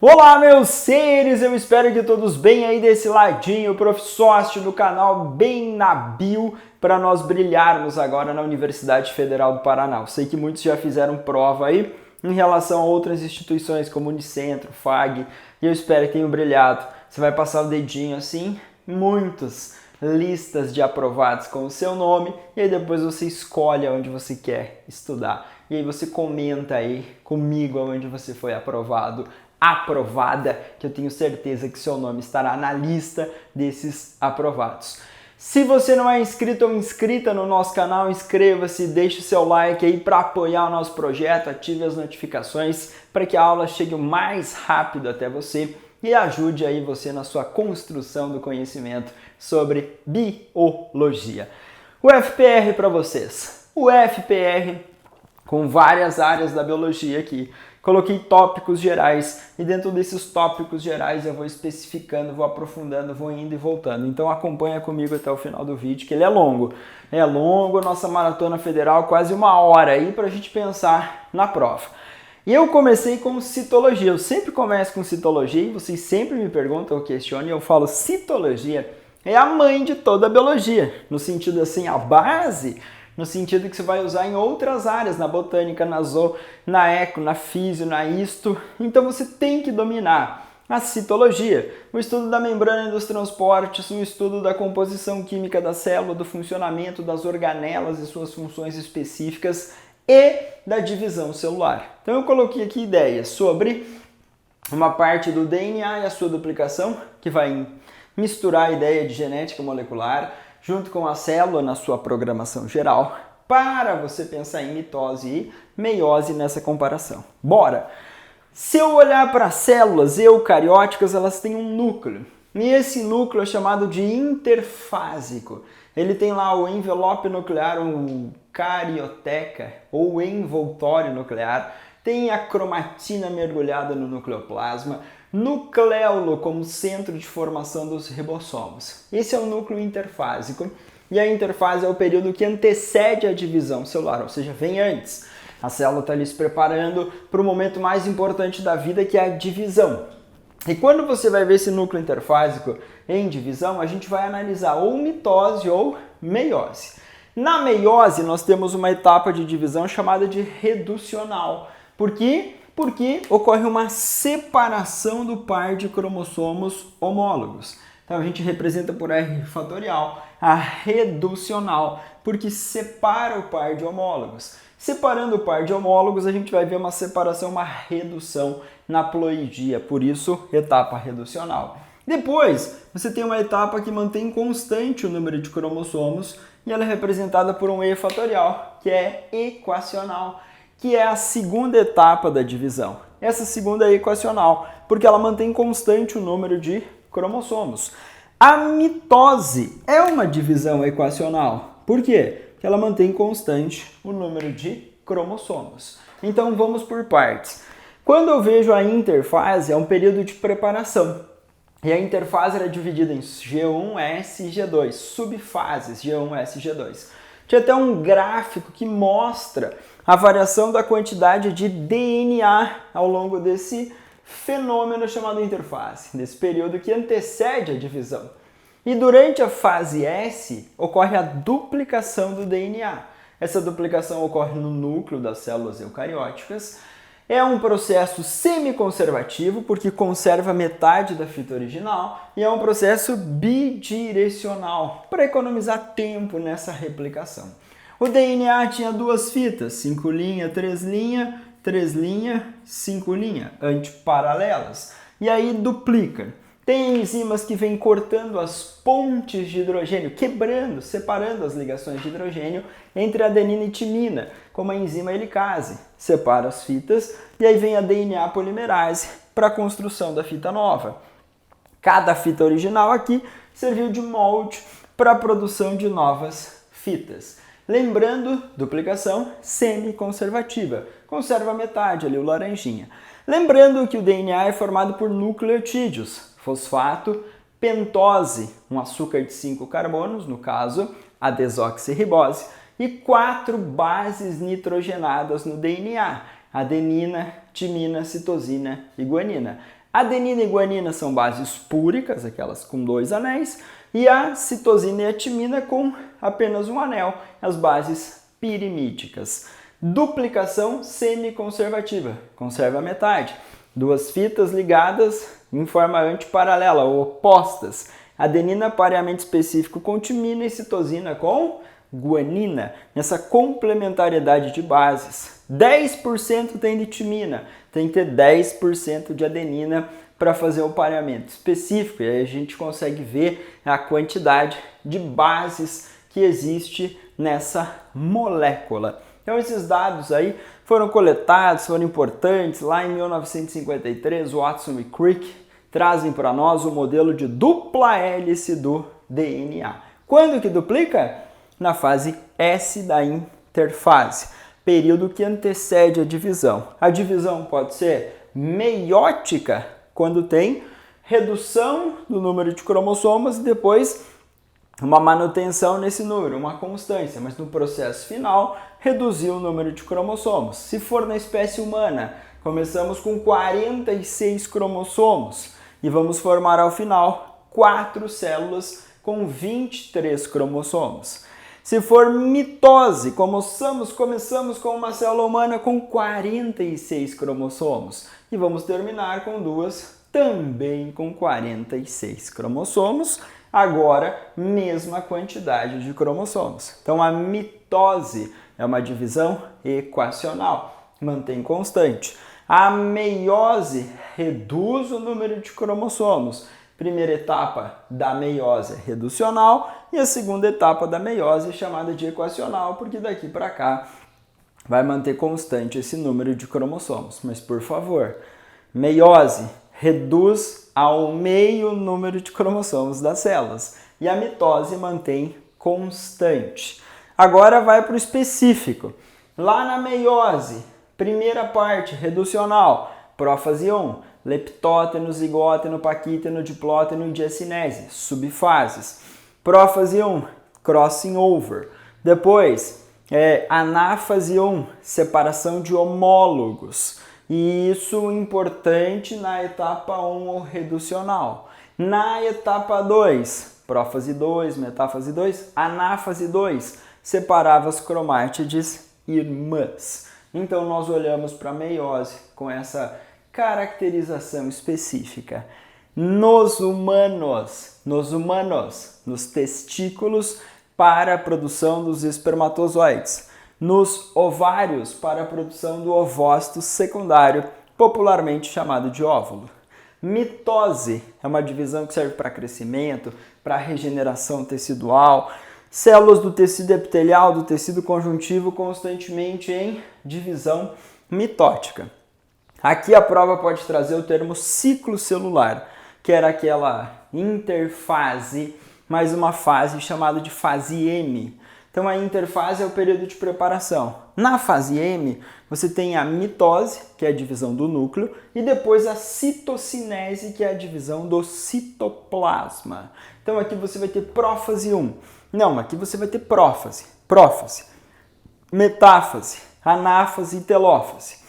Olá, meus seres! Eu espero que todos bem aí desse ladinho, Prof. Sócio do canal Bem na Bio, para nós brilharmos agora na Universidade Federal do Paraná. Eu sei que muitos já fizeram prova aí em relação a outras instituições como Unicentro, FAG, e eu espero que tenham brilhado. Você vai passar o dedinho assim, muitas listas de aprovados com o seu nome, e aí depois você escolhe onde você quer estudar. E aí você comenta aí comigo onde você foi aprovada, que eu tenho certeza que seu nome estará na lista desses aprovados. Se você não é inscrito ou inscrita no nosso canal, inscreva-se, deixe o seu like aí para apoiar o nosso projeto, ative as notificações para que a aula chegue o mais rápido até você e ajude aí você na sua construção do conhecimento sobre biologia. O FPR para vocês. O FPR com várias áreas da biologia aqui. Coloquei tópicos gerais e dentro desses tópicos gerais eu vou especificando, vou aprofundando, vou indo e voltando. Então acompanha comigo até o final do vídeo, que ele é longo. É longo, nossa maratona federal, quase 1 hora aí para a gente pensar na prova. E eu comecei com citologia. Eu sempre começo com citologia e vocês sempre me perguntam ou questionam e eu falo citologia é a mãe de toda a biologia. No sentido assim, a base, no sentido que você vai usar em outras áreas, na botânica, na zoo, na eco, na físio, na histo. Então você tem que dominar a citologia, o estudo da membrana e dos transportes, o estudo da composição química da célula, do funcionamento das organelas e suas funções específicas e da divisão celular. Então eu coloquei aqui ideias sobre uma parte do DNA e a sua duplicação, que vai misturar a ideia de genética molecular, junto com a célula na sua programação geral, para você pensar em mitose e meiose nessa comparação. Bora! Se eu olhar para as células eucarióticas, elas têm um núcleo. E esse núcleo é chamado de interfásico. Ele tem lá o envelope nuclear, o carioteca, ou o envoltório nuclear, tem a cromatina mergulhada no nucleoplasma, nucleolo como centro de formação dos ribossomos. Esse é o núcleo interfásico. E a interfase é o período que antecede a divisão celular, ou seja, vem antes. A célula está ali se preparando para o momento mais importante da vida, que é a divisão. E quando você vai ver esse núcleo interfásico em divisão, a gente vai analisar ou mitose ou meiose. Na meiose, nós temos uma etapa de divisão chamada de reducional. Por quê? Porque ocorre uma separação do par de cromossomos homólogos. Então a gente representa por R fatorial a reducional, porque separa o par de homólogos. Separando o par de homólogos, a gente vai ver uma separação, uma redução na ploidia, por isso etapa reducional. Depois, você tem uma etapa que mantém constante o número de cromossomos e ela é representada por um E fatorial, que é equacional, que é a segunda etapa da divisão. Essa segunda é equacional, porque ela mantém constante o número de cromossomos. A mitose é uma divisão equacional. Por quê? Porque ela mantém constante o número de cromossomos. Então vamos por partes. Quando eu vejo a interfase, é um período de preparação. E a interfase era dividida em G1, S e G2, subfases G1, S e G2. Tinha até um gráfico que mostra a variação da quantidade de DNA ao longo desse fenômeno chamado interfase, nesse período que antecede a divisão. E durante a fase S, ocorre a duplicação do DNA. Essa duplicação ocorre no núcleo das células eucarióticas. É um processo semiconservativo, porque conserva metade da fita original, e é um processo bidirecional, para economizar tempo nessa replicação. O DNA tinha 2 fitas, 5' 3', 5', antiparalelas, e aí duplica. Tem enzimas que vêm cortando as pontes de hidrogênio, quebrando, separando as ligações de hidrogênio entre adenina e timina, como a enzima helicase. Separa as fitas e aí vem a DNA polimerase para a construção da fita nova. Cada fita original aqui serviu de molde para a produção de novas fitas. Lembrando, duplicação semi-conservativa. Conserva metade ali, o laranjinha. Lembrando que o DNA é formado por nucleotídeos, fosfato, pentose, um açúcar de 5 carbonos, no caso, a desoxirribose, e 4 bases nitrogenadas no DNA, adenina, timina, citosina e guanina. Adenina e guanina são bases púricas, aquelas com 2 anéis, e a citosina e a timina com apenas um anel, as bases pirimídicas. Duplicação semiconservativa, conserva a metade. 2 fitas ligadas em forma antiparalela ou opostas. Adenina pareamento específico com timina e citosina com guanina, nessa complementariedade de bases. 10% tem de timina, tem que ter 10% de adenina para fazer o pareamento específico, e aí a gente consegue ver a quantidade de bases que existe nessa molécula. Então esses dados aí foram coletados, foram importantes. Lá em 1953, Watson e Crick trazem para nós o modelo de dupla hélice do DNA. Quando que duplica? Na fase S da interfase, período que antecede a divisão. A divisão pode ser meiótica, quando tem redução do número de cromossomos e depois uma manutenção nesse número, uma constância, mas no processo final reduzir o número de cromossomos. Se for na espécie humana, começamos com 46 cromossomos e vamos formar ao final 4 células com 23 cromossomos. Se for mitose, começamos com uma célula humana com 46 cromossomos e vamos terminar com 2 também com 46 cromossomos. Agora, mesma quantidade de cromossomos. Então, a mitose é uma divisão equacional, mantém constante. A meiose reduz o número de cromossomos. Primeira etapa da meiose é reducional e a segunda etapa da meiose é chamada de equacional, porque daqui para cá vai manter constante esse número de cromossomos. Mas, por favor, meiose reduz ao meio o número de cromossomos das células e a mitose mantém constante. Agora vai para o específico. Lá na meiose, primeira parte, reducional, prófase 1, leptóteno, zigóteno, paquíteno, diplóteno e diacinese, subfases. Prófase 1, crossing over. Depois, anáfase 1, separação de homólogos. E isso importante na etapa 1 ou reducional. Na etapa 2, prófase 2, metáfase 2, anáfase 2, separava as cromátides irmãs. Então nós olhamos para a meiose com essa caracterização específica. Nos humanos, nos testículos para a produção dos espermatozoides. Nos ovários para a produção do ovócito secundário, popularmente chamado de óvulo. Mitose é uma divisão que serve para crescimento, para regeneração tecidual, células do tecido epitelial, do tecido conjuntivo constantemente em divisão mitótica. Aqui a prova pode trazer o termo ciclo celular, que era aquela interfase, mais uma fase chamada de fase M. Então a interfase é o período de preparação. Na fase M, você tem a mitose, que é a divisão do núcleo, e depois a citocinese, que é a divisão do citoplasma. Então aqui você vai ter prófase 1. Não, aqui você vai ter prófase, metáfase, anáfase e telófase.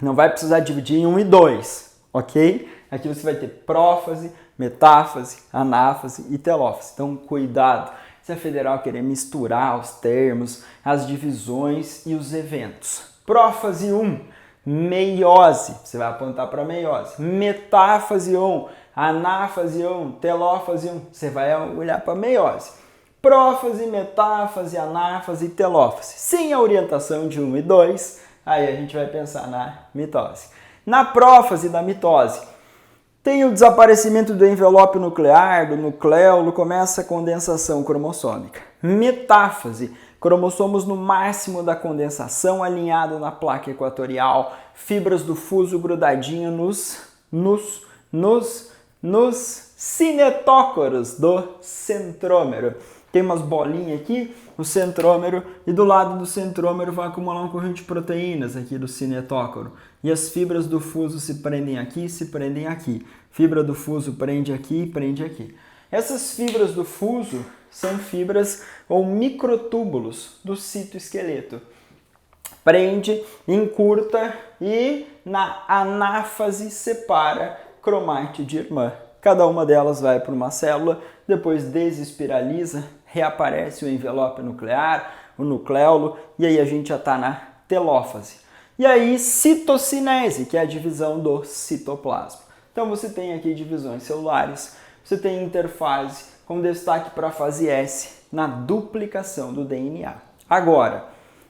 Não vai precisar dividir em 1 e 2, ok? Aqui você vai ter prófase, metáfase, anáfase e telófase. Então cuidado. Se a federal querer misturar os termos, as divisões e os eventos. Prófase 1, meiose, você vai apontar para meiose. Metáfase 1, anáfase 1, telófase 1, você vai olhar para meiose. Prófase, metáfase, anáfase e telófase. Sem a orientação de 1 e 2, aí a gente vai pensar na mitose. Na prófase da mitose, tem o desaparecimento do envelope nuclear, do nucleolo, começa a condensação cromossômica. Metáfase, cromossomos no máximo da condensação, alinhado na placa equatorial, fibras do fuso grudadinho nos cinetócoros do centrômero. Tem umas bolinhas aqui, o centrômero, e do lado do centrômero vai acumular um conjunto de proteínas aqui do cinetócoro. E as fibras do fuso se prendem aqui, se prendem aqui. Fibra do fuso prende aqui e prende aqui. Essas fibras do fuso são fibras ou microtúbulos do citoesqueleto. Prende, encurta e na anáfase separa cromátide irmã. Cada uma delas vai para uma célula, depois desespiraliza, reaparece o envelope nuclear, o nucleolo, e aí a gente já está na telófase. E aí, citocinese, que é a divisão do citoplasma. Então você tem aqui divisões celulares, você tem interfase, com destaque para a fase S, na duplicação do DNA. Agora,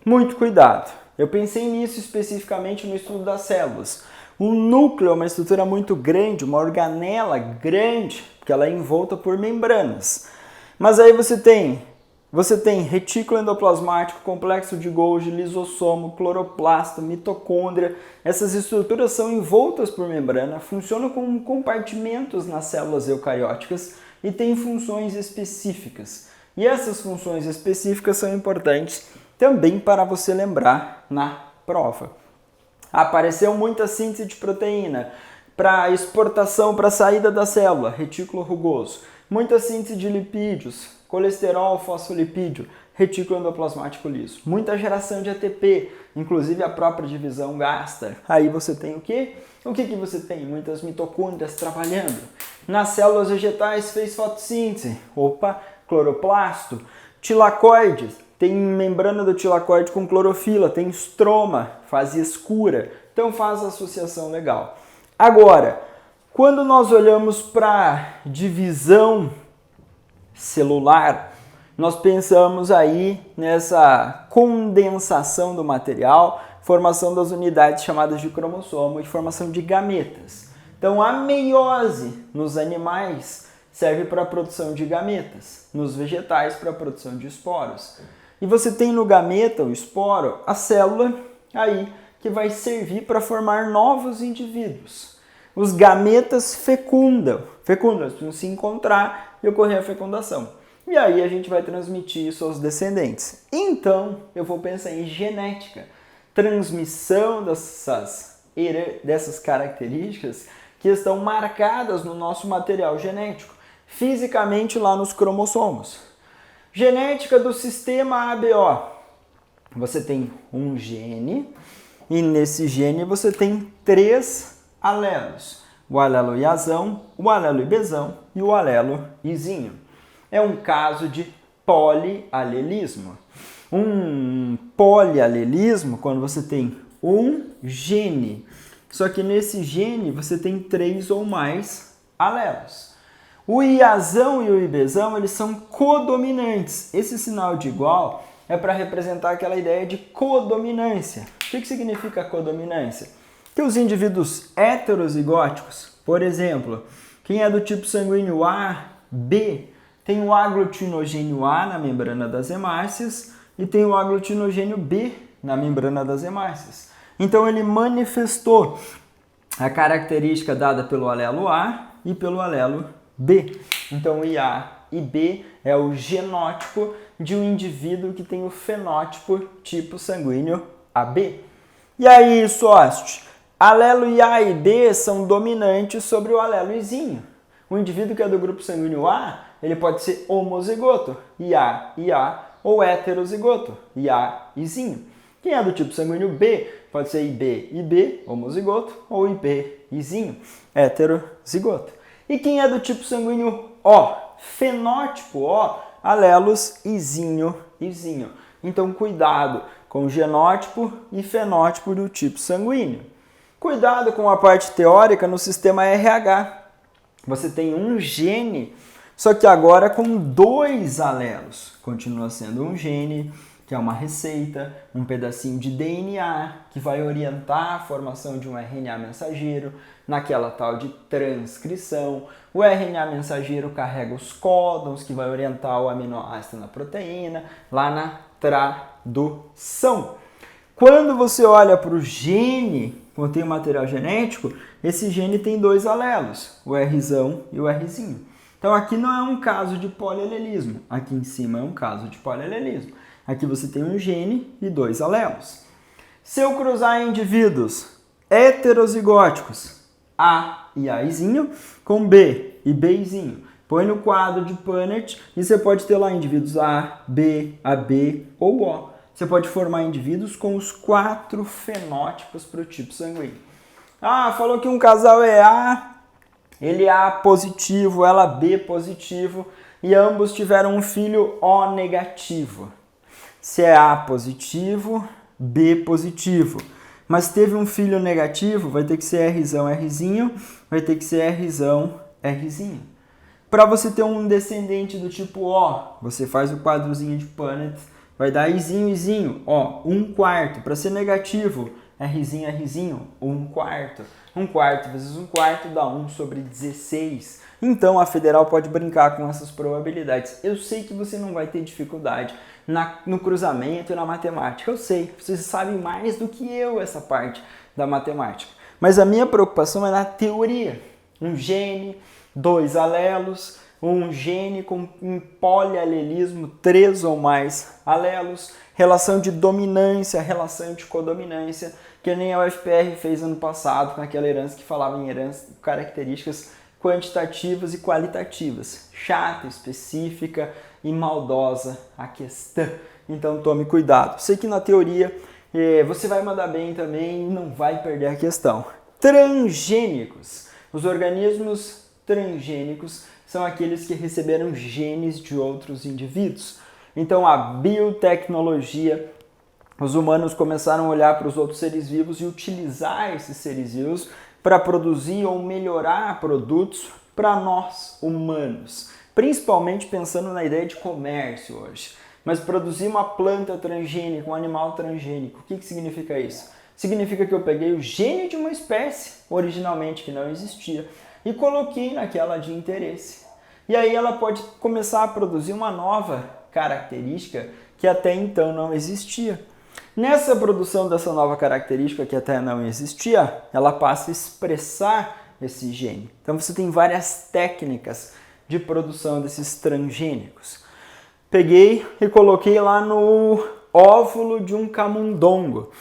muito cuidado. Eu pensei nisso especificamente no estudo das células. O núcleo é uma estrutura muito grande, uma organela grande, porque ela é envolta por membranas. Mas aí você tem retículo endoplasmático, complexo de Golgi, lisossomo, cloroplasto, mitocôndria. Essas estruturas são envoltas por membrana, funcionam como compartimentos nas células eucarióticas e têm funções específicas. E essas funções específicas são importantes também para você lembrar na prova. Apareceu muita síntese de proteína para exportação, para saída da célula, retículo rugoso. Muita síntese de lipídios, colesterol, fosfolipídio, retículo endoplasmático liso. Muita geração de ATP, inclusive a própria divisão gasta. Aí você tem o quê? O que você tem? Muitas mitocôndrias trabalhando. Nas células vegetais fez fotossíntese. Opa, cloroplasto. Tilacoides. Tem membrana do tilacoide com clorofila, tem estroma, fase escura, então faz associação legal. Agora, quando nós olhamos para divisão celular, nós pensamos aí nessa condensação do material, formação das unidades chamadas de cromossomo e formação de gametas. Então a meiose nos animais serve para a produção de gametas, nos vegetais para a produção de esporos. E você tem no gameta, o esporo, a célula aí que vai servir para formar novos indivíduos. Os gametas fecundam, precisam se encontrar e ocorrer a fecundação. E aí a gente vai transmitir isso aos descendentes. Então, eu vou pensar em genética, transmissão dessas características que estão marcadas no nosso material genético, fisicamente lá nos cromossomos. Genética do sistema ABO. Você tem um gene e nesse gene você tem 3 alelos. O alelo Iazão, o alelo Ibzão e o alelo Izinho. É um caso de polialelismo. Um polialelismo quando você tem um gene. Só que nesse gene você tem 3 ou mais alelos. O Iazão e o Ibzão, eles são codominantes. Esse sinal de igual é para representar aquela ideia de codominância. O que significa codominância? Que os indivíduos heterozigóticos, por exemplo, quem é do tipo sanguíneo A, B, tem o aglutinogênio A na membrana das hemácias e tem o aglutinogênio B na membrana das hemácias. Então ele manifestou a característica dada pelo alelo A e pelo alelo B. Então, IA e B é o genótipo de um indivíduo que tem o fenótipo tipo sanguíneo AB. E aí, sócio, alelo IA e B são dominantes sobre o alelo Izinho. O indivíduo que é do grupo sanguíneo A, ele pode ser homozigoto, IA, ou heterozigoto, IA, Izinho. Quem é do tipo sanguíneo B, pode ser IB, homozigoto, ou IB, Izinho, heterozigoto. E quem é do tipo sanguíneo O? Fenótipo O, alelos Izinho. Então, cuidado com o genótipo e fenótipo do tipo sanguíneo. Cuidado com a parte teórica no sistema RH. Você tem um gene, só que agora com 2 alelos. Continua sendo um gene, que é uma receita, um pedacinho de DNA que vai orientar a formação de um RNA mensageiro naquela tal de transcrição. O RNA mensageiro carrega os códons que vai orientar o aminoácido na proteína, lá na tradução. Quando você olha para o gene, quando tem o material genético, esse gene tem 2 alelos, o Rzão e o Rzinho. Então aqui não é um caso de polialelismo, aqui em cima é um caso de polialelismo. Aqui você tem um gene e 2 alelos. Se eu cruzar indivíduos heterozigóticos, A e Azinho, com B e Bzinho, põe no quadro de Punnett e você pode ter lá indivíduos A, B, AB ou O. Você pode formar indivíduos com os 4 fenótipos para o tipo sanguíneo. Ah, falou que um casal é A ele A positivo, ela B positivo, e ambos tiveram um filho O negativo. Se é A positivo, B positivo, mas teve um filho negativo, vai ter que ser Rzão, Rzinho, vai ter que ser Rzão, Rzinho. Para você ter um descendente do tipo O, você faz o quadrozinho de Punnett, vai dar Izinho, Izinho, ó, 1/4. Para ser negativo, Rzinho, Rzinho, 1/4. 1/4 vezes 1/4 dá 1/16. Então a federal pode brincar com essas probabilidades. Eu sei que você não vai ter dificuldade no cruzamento e na matemática. Eu sei, vocês sabem mais do que eu essa parte da matemática. Mas a minha preocupação é na teoria. Um gene, 2 alelos, um gene com um polialelismo, 3 ou mais alelos, relação de dominância, relação de codominância, que nem a UFPR fez ano passado com aquela herança que falava em características quantitativas e qualitativas. Chata, específica e maldosa a questão. Então tome cuidado. Sei que na teoria você vai mandar bem também e não vai perder a questão. Transgênicos. Os organismos transgênicos são aqueles que receberam genes de outros indivíduos. Então a biotecnologia, os humanos começaram a olhar para os outros seres vivos e utilizar esses seres vivos para produzir ou melhorar produtos para nós, humanos. Principalmente pensando na ideia de comércio hoje. Mas produzir uma planta transgênica, um animal transgênico, o que significa isso? Significa que eu peguei o gene de uma espécie, originalmente que não existia, e coloquei naquela de interesse. E aí ela pode começar a produzir uma nova característica que até então não existia. Nessa produção dessa nova característica que até não existia, ela passa a expressar esse gene. Então você tem várias técnicas de produção desses transgênicos. Peguei e coloquei lá no óvulo de um camundongo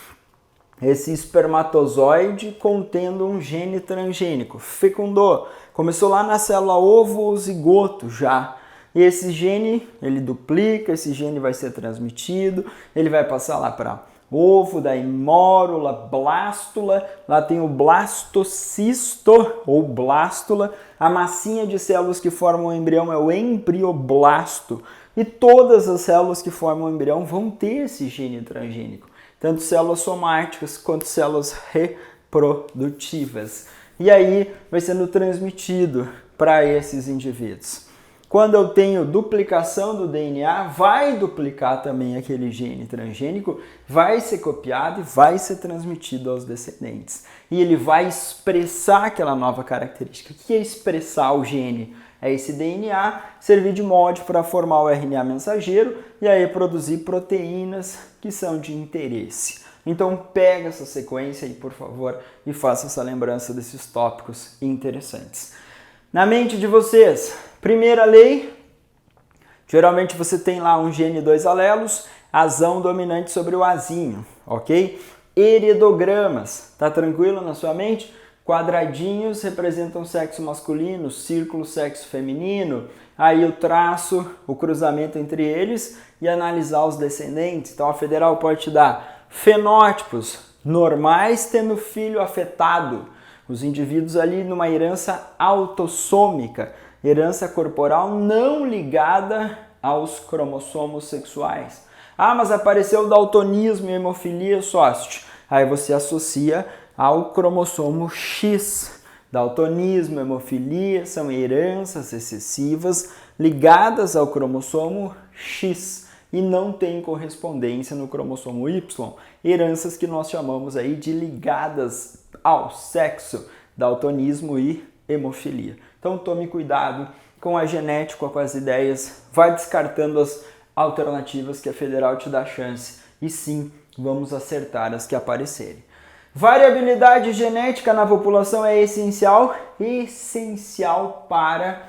esse espermatozoide contendo um gene transgênico. Fecundou, começou lá na célula ovo ou zigoto já. E esse gene, ele duplica, esse gene vai ser transmitido, ele vai passar lá para ovo, daí mórula, blástula, lá tem o blastocisto ou blástula, a massinha de células que formam o embrião é o embrioblasto, e todas as células que formam o embrião vão ter esse gene transgênico, tanto células somáticas quanto células reprodutivas. E aí vai sendo transmitido para esses indivíduos. Quando eu tenho duplicação do DNA, vai duplicar também aquele gene transgênico, vai ser copiado e vai ser transmitido aos descendentes. E ele vai expressar aquela nova característica. O que é expressar o gene? É esse DNA servir de molde para formar o RNA mensageiro e aí produzir proteínas que são de interesse. Então pega essa sequência aí, por favor, e faça essa lembrança desses tópicos interessantes. Na mente de vocês, primeira lei, geralmente você tem lá um gene 2 alelos, azão dominante sobre o azinho, ok? Heredigramas, tá tranquilo na sua mente? Quadradinhos representam sexo masculino, círculo sexo feminino, aí o traço, o cruzamento entre eles e analisar os descendentes. Então a federal pode te dar fenótipos normais tendo filho afetado, os indivíduos ali numa herança autossômica, herança corporal não ligada aos cromossomos sexuais. Ah, mas apareceu daltonismo e hemofilia sócite. Aí você associa ao cromossomo X. Daltonismo, hemofilia são heranças excessivas ligadas ao cromossomo X e não tem correspondência no cromossomo Y. Heranças que nós chamamos aí de ligadas ao sexo, daltonismo e hemofilia. Então tome cuidado com a genética, com as ideias, vai descartando as alternativas que a federal te dá chance e sim, vamos acertar as que aparecerem. Variabilidade genética na população é essencial para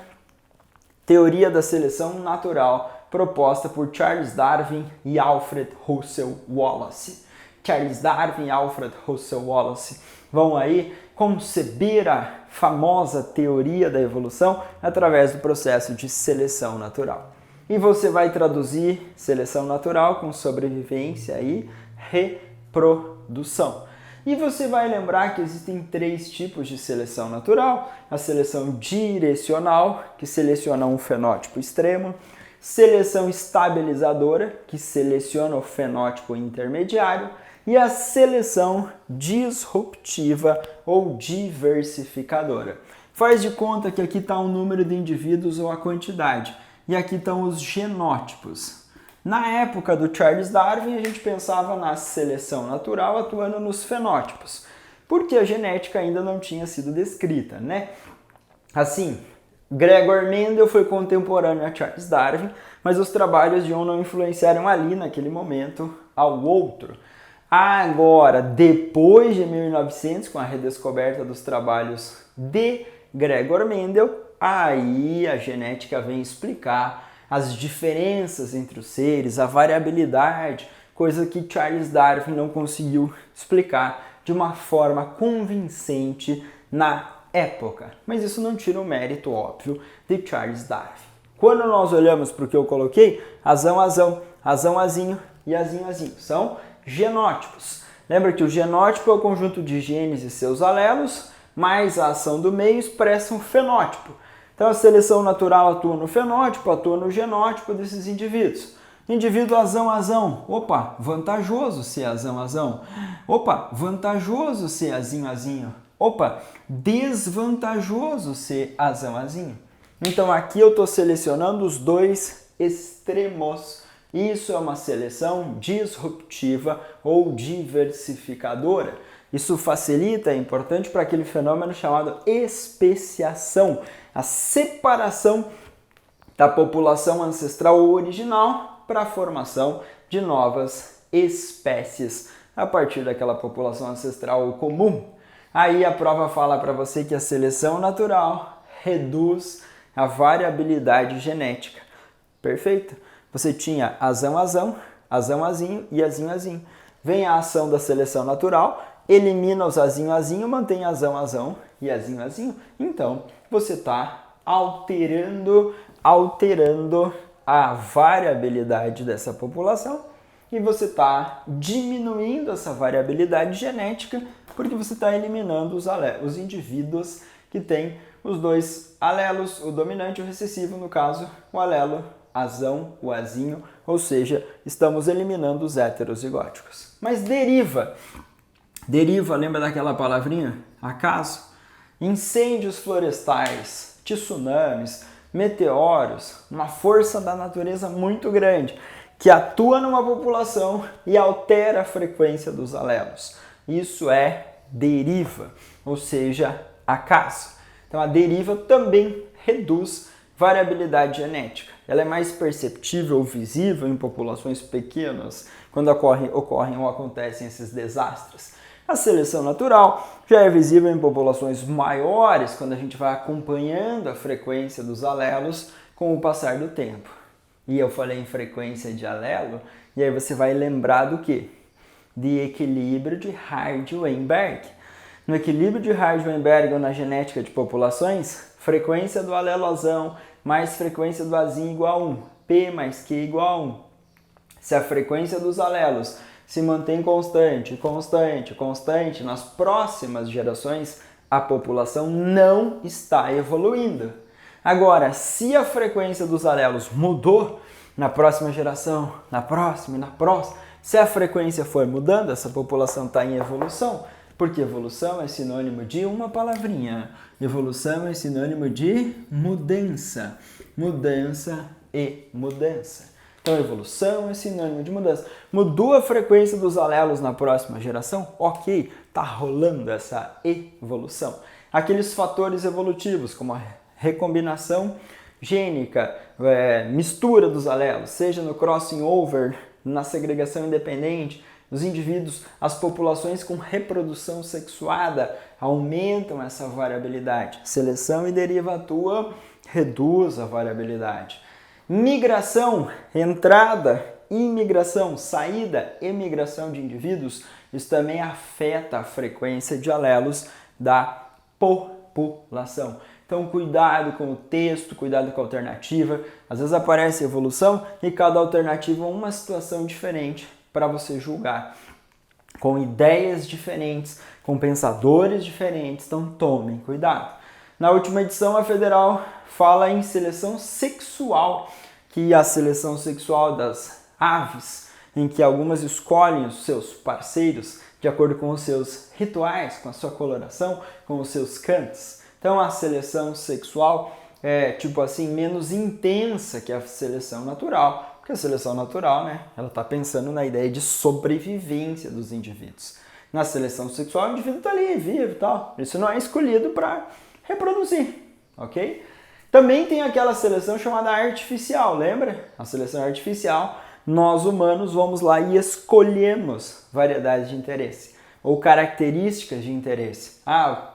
teoria da seleção natural proposta por Charles Darwin e Alfred Russel Wallace. Charles Darwin e Alfred Russel Wallace vão aí conceber a famosa teoria da evolução através do processo de seleção natural. E você vai traduzir seleção natural com sobrevivência e reprodução. E você vai lembrar que existem 3 tipos de seleção natural: a seleção direcional, que seleciona um fenótipo extremo, seleção estabilizadora, que seleciona o fenótipo intermediário, e a seleção disruptiva ou diversificadora. Faz de conta que aqui está o número de indivíduos ou a quantidade, e aqui estão os genótipos. Na época do Charles Darwin, a gente pensava na seleção natural atuando nos fenótipos, porque a genética ainda não tinha sido descrita, né? Assim, Gregor Mendel foi contemporâneo a Charles Darwin, mas os trabalhos de um não influenciaram ali, naquele momento, ao outro. Agora, depois de 1900, com a redescoberta dos trabalhos de Gregor Mendel, aí a genética vem explicar as diferenças entre os seres, a variabilidade, coisa que Charles Darwin não conseguiu explicar de uma forma convincente na época. Mas isso não tira o mérito, óbvio, de Charles Darwin. Quando nós olhamos para o que eu coloquei, azão, azão, azão, azinho e azinho, azinho, são genótipos. Lembra que o genótipo é o conjunto de genes e seus alelos, mais a ação do meio expressa um fenótipo. Então a seleção natural atua no fenótipo, atua no genótipo desses indivíduos. Indivíduo azão, azão. Opa, vantajoso ser azão, azão. Opa, vantajoso ser azinho, azinho. Opa, desvantajoso ser azão, azinho. Então aqui eu estou selecionando os 2 extremos. Isso é uma seleção disruptiva ou diversificadora. Isso facilita, é importante para aquele fenômeno chamado especiação, a separação da população ancestral ou original para a formação de novas espécies a partir daquela população ancestral comum. Aí a prova fala para você que a seleção natural reduz a variabilidade genética. Perfeito? Você tinha azão, azão, azão, azinho e azinho, azinho. Vem a ação da seleção natural, elimina os azinho, azinho, mantém azão, azão e azinho, azinho. Então, você está alterando a variabilidade dessa população e você está diminuindo essa variabilidade genética porque você está eliminando os indivíduos que têm os 2 alelos, o dominante e o recessivo, no caso, o alelo azão, o azinho, ou seja, estamos eliminando os heterozigóticos. Mas deriva, lembra daquela palavrinha? Acaso? Incêndios florestais, tsunamis, meteoros, uma força da natureza muito grande que atua numa população e altera a frequência dos alelos. Isso é deriva, ou seja, acaso. Então a deriva também reduz variabilidade genética. Ela é mais perceptível ou visível em populações pequenas quando ocorrem ou acontecem esses desastres. A seleção natural já é visível em populações maiores quando a gente vai acompanhando a frequência dos alelos com o passar do tempo. E eu falei em frequência de alelo, e aí você vai lembrar do quê? De equilíbrio de Hardy-Weinberg. No equilíbrio de Hardy-Weinberg ou na genética de populações, frequência do alelo azão mais frequência do azinho igual a 1, P mais Q igual a 1. Se a frequência dos alelos se mantém constante, nas próximas gerações, a população não está evoluindo. Agora, se a frequência dos alelos mudou na próxima geração, na próxima, se a frequência for mudando, essa população está em evolução, porque evolução é sinônimo de uma palavrinha. Evolução é sinônimo de mudança. Mudança e mudança. Então, evolução é sinônimo de mudança. Mudou a frequência dos alelos na próxima geração? Ok, está rolando essa evolução. Aqueles fatores evolutivos, como a recombinação gênica, mistura dos alelos, seja no crossing over, na segregação independente, os indivíduos, as populações com reprodução sexuada aumentam essa variabilidade. Seleção e deriva atua, reduz a variabilidade. Migração, entrada, imigração, saída, emigração de indivíduos, isso também afeta a frequência de alelos da população. Então, cuidado com o texto, cuidado com a alternativa. Às vezes aparece evolução e cada alternativa é uma situação diferente para você julgar. com ideias diferentes, com pensadores diferentes, então tomem cuidado. Na última edição, a Federal fala em seleção sexual, que a seleção sexual das aves, em que algumas escolhem os seus parceiros de acordo com os seus rituais, com a sua coloração, com os seus cantos. Então a seleção sexual é, tipo assim, menos intensa que a seleção natural, porque a seleção natural, né, ela está pensando na ideia de sobrevivência dos indivíduos. Na seleção sexual, o indivíduo está ali, vivo e tal. Isso não é escolhido para reproduzir, ok? Também tem aquela seleção chamada artificial, lembra? A seleção artificial, nós humanos vamos lá e escolhemos variedades de interesse ou características de interesse.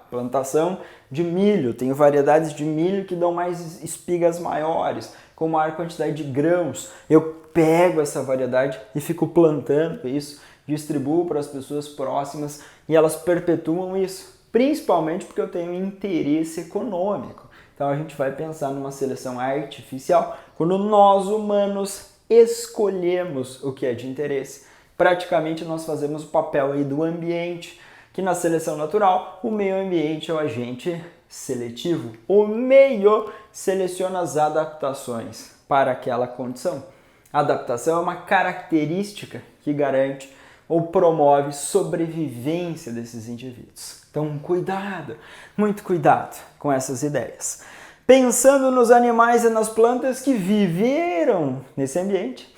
Plantação de milho, tenho variedades de milho que dão mais espigas maiores, com maior quantidade de grãos. Eu pego essa variedade e fico plantando isso, distribuo para as pessoas próximas e elas perpetuam isso, principalmente porque eu tenho interesse econômico. Então a gente vai pensar numa seleção artificial quando nós humanos escolhemos o que é de interesse. Praticamente nós fazemos o papel aí do ambiente, que na seleção natural o meio ambiente é o agente seletivo. O meio seleciona as adaptações para aquela condição. A adaptação é uma característica que garante ou promove sobrevivência desses indivíduos. Então, cuidado, muito cuidado com essas ideias. Pensando nos animais e nas plantas que viveram nesse ambiente,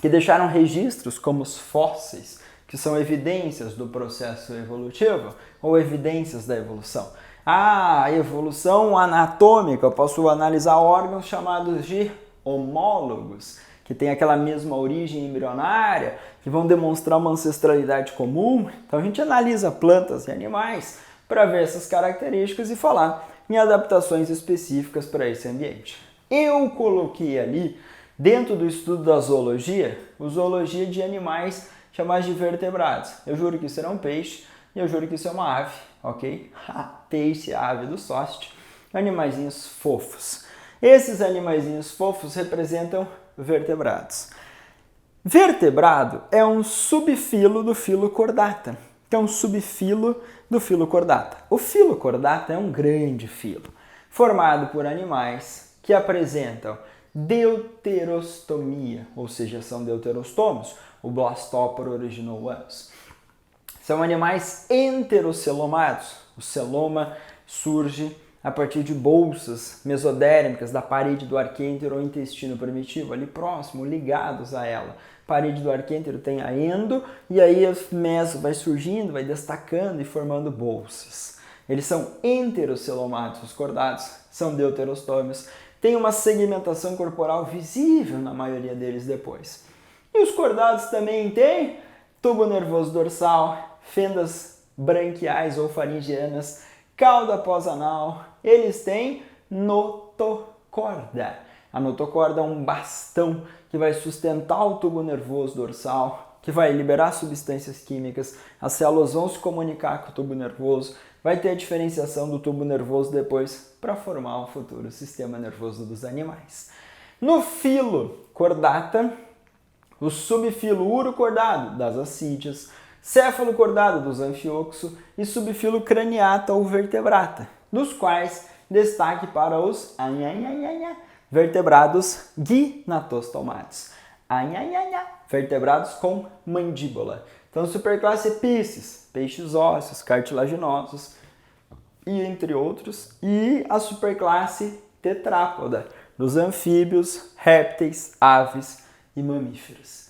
que deixaram registros como os fósseis, que são evidências do processo evolutivo ou evidências da evolução. A evolução anatômica, eu posso analisar órgãos chamados de homólogos, que tem aquela mesma origem embrionária, que vão demonstrar uma ancestralidade comum. Então a gente analisa plantas e animais para ver essas características e falar em adaptações específicas para esse ambiente. Eu coloquei ali, dentro do estudo da zoologia, a zoologia de animais chamados de vertebrados. Eu juro que isso era um peixe e eu juro que isso é uma ave, ok? Peixe, ave do sócio, animaizinhos fofos. Esses animaizinhos fofos representam vertebrados. Vertebrado é um subfilo do filo Chordata, que é um subfilo do filo Chordata. O filo Chordata é um grande filo, formado por animais que apresentam deuterostomia, ou seja, são deuterostômios. O Blastopora original-us. São animais enterocelomados. O celoma surge a partir de bolsas mesodérmicas da parede do arquêntero ou intestino primitivo, ali próximo, ligados a ela. A parede do arquêntero tem a endo e aí o meso vai surgindo, vai destacando e formando bolsas. Eles são enterocelomados, os cordados são deuterostômios. Tem uma segmentação corporal visível na maioria deles depois. E os cordados também têm tubo nervoso dorsal, fendas branquiais ou faringianas, cauda pós-anal. Eles têm notocorda. A notocorda é um bastão que vai sustentar o tubo nervoso dorsal, que vai liberar substâncias químicas. As células vão se comunicar com o tubo nervoso, vai ter a diferenciação do tubo nervoso depois para formar o futuro sistema nervoso dos animais. No filo Chordata, o subfilo urocordado das assídeas, céfalo cordado dos anfioxo e subfilo craniata ou vertebrata, dos quais destaque para os vertebrados gnatostomatos. Vertebrados com mandíbula. Então, superclasse Piscis, peixes ósseos, cartilaginosos e entre outros. E a superclasse Tetrápoda, dos anfíbios, répteis, aves e mamíferos.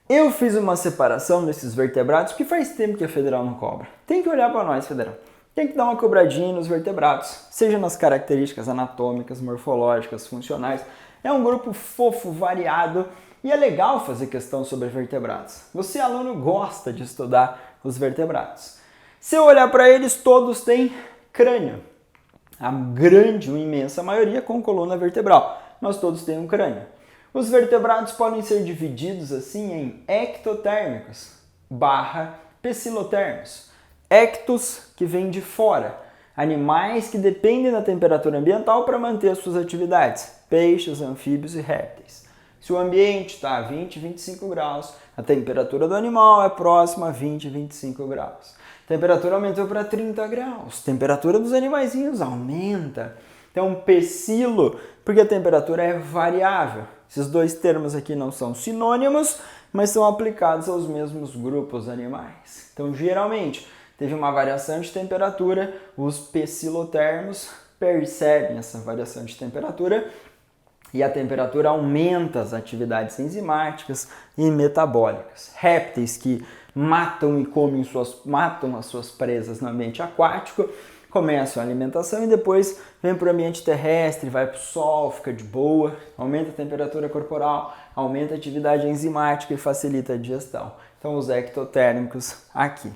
Eu fiz uma separação desses vertebrados porque faz tempo que a Federal não cobra. Tem que olhar para nós, Federal. Tem que dar uma cobradinha nos vertebrados, seja nas características anatômicas, morfológicas, funcionais. É um grupo fofo, variado e é legal fazer questão sobre vertebrados. Você, aluno, gosta de estudar os vertebrados. Se eu olhar para eles, todos têm crânio. A grande, uma imensa maioria com coluna vertebral, mas todos têm um crânio. Os vertebrados podem ser divididos assim em ectotérmicos / pecilotérmicos. Ectos, que vem de fora, animais que dependem da temperatura ambiental para manter as suas atividades, peixes, anfíbios e répteis. Se o ambiente está a 20, 25 graus, a temperatura do animal é próxima a 20, 25 graus. A temperatura aumentou para 30 graus. A temperatura dos animaizinhos aumenta. Então, pecilo, porque a temperatura é variável. Esses dois termos aqui não são sinônimos, mas são aplicados aos mesmos grupos animais. Então, geralmente, teve uma variação de temperatura, os pecilotermos percebem essa variação de temperatura e a temperatura aumenta as atividades enzimáticas e metabólicas. Répteis que matam e matam as suas presas no ambiente aquático, começam a alimentação e depois vem para o ambiente terrestre, vai para o sol, fica de boa, aumenta a temperatura corporal, aumenta a atividade enzimática e facilita a digestão. Então, os ectotérmicos aqui.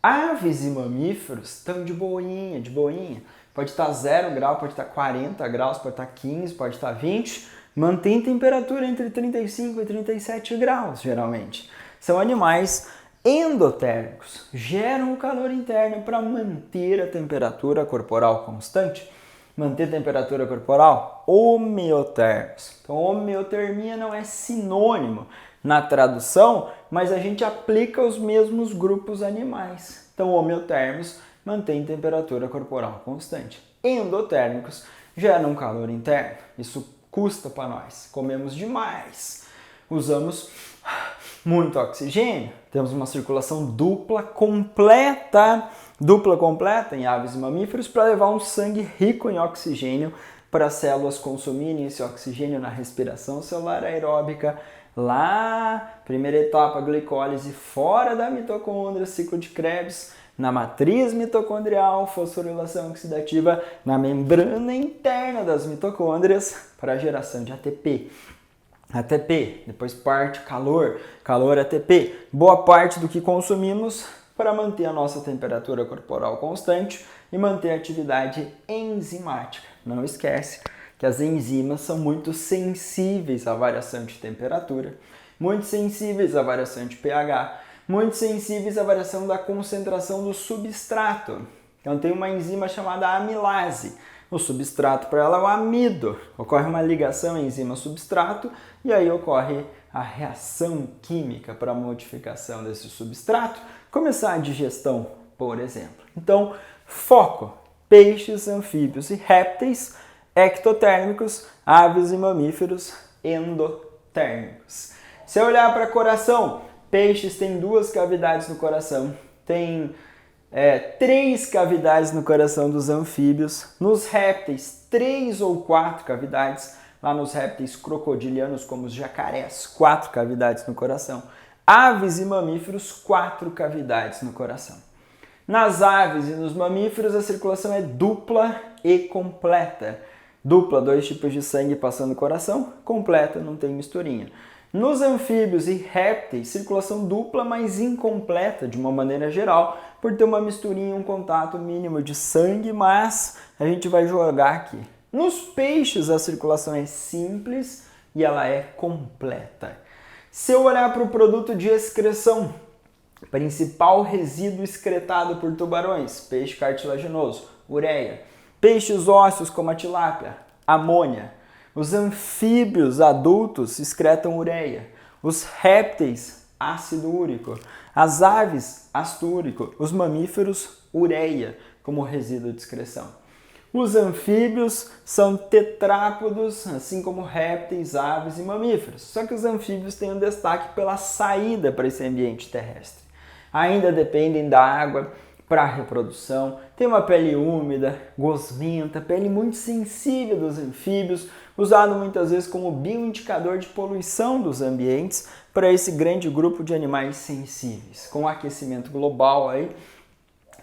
Aves e mamíferos estão de boinha, de boinha. Pode estar 0 grau, pode estar 40 graus, pode estar 15, pode estar 20. Mantém temperatura entre 35 e 37 graus, geralmente. São animais endotérmicos, geram o calor interno para manter a temperatura corporal constante. Manter temperatura corporal, homeotérmicos. Então, homeotermia não é sinônimo na tradução, mas a gente aplica os mesmos grupos animais. Então, homeotérmicos mantém temperatura corporal constante. Endotérmicos geram calor interno. Isso custa para nós. Comemos demais. Usamos muito oxigênio. Temos uma circulação dupla completa em aves e mamíferos para levar um sangue rico em oxigênio para as células consumirem esse oxigênio na respiração celular aeróbica. Lá, primeira etapa, glicólise fora da mitocôndria, ciclo de Krebs, na matriz mitocondrial, fosforilação oxidativa na membrana interna das mitocôndrias para a geração de ATP. ATP, depois parte calor, calor ATP, boa parte do que consumimos para manter a nossa temperatura corporal constante e manter a atividade enzimática. Não esquece que as enzimas são muito sensíveis à variação de temperatura, muito sensíveis à variação de pH, muito sensíveis à variação da concentração do substrato. Então tem uma enzima chamada amilase. O substrato para ela é o amido. Ocorre uma ligação enzima-substrato e aí ocorre a reação química para a modificação desse substrato, começar a digestão, por exemplo. Então, foco: peixes, anfíbios e répteis, ectotérmicos, aves e mamíferos endotérmicos. Se eu olhar para coração, peixes têm 2 cavidades no coração, tem 3 cavidades no coração dos anfíbios, nos répteis 3 ou 4 cavidades, lá nos répteis crocodilianos como os jacarés, 4 cavidades no coração. Aves e mamíferos, 4 cavidades no coração. Nas aves e nos mamíferos a circulação é dupla e completa. Dupla, 2 tipos de sangue passando no coração, completa, não tem misturinha. Nos anfíbios e répteis, circulação dupla, mas incompleta de uma maneira geral, por ter uma misturinha, um contato mínimo de sangue, mas a gente vai jogar aqui. Nos peixes, a circulação é simples e ela é completa. Se eu olhar para o produto de excreção, principal resíduo excretado por tubarões, peixe cartilaginoso, ureia. Peixes ósseos como a tilápia, amônia. Os anfíbios adultos excretam ureia. Os répteis, ácido úrico. As aves, ácido úrico. Os mamíferos, ureia, como resíduo de excreção. Os anfíbios são tetrápodos, assim como répteis, aves e mamíferos. Só que os anfíbios têm um destaque pela saída para esse ambiente terrestre. Ainda dependem da água para a reprodução, tem uma pele úmida, gosmenta, pele muito sensível dos anfíbios, usado muitas vezes como bioindicador de poluição dos ambientes para esse grande grupo de animais sensíveis. Com o aquecimento global aí,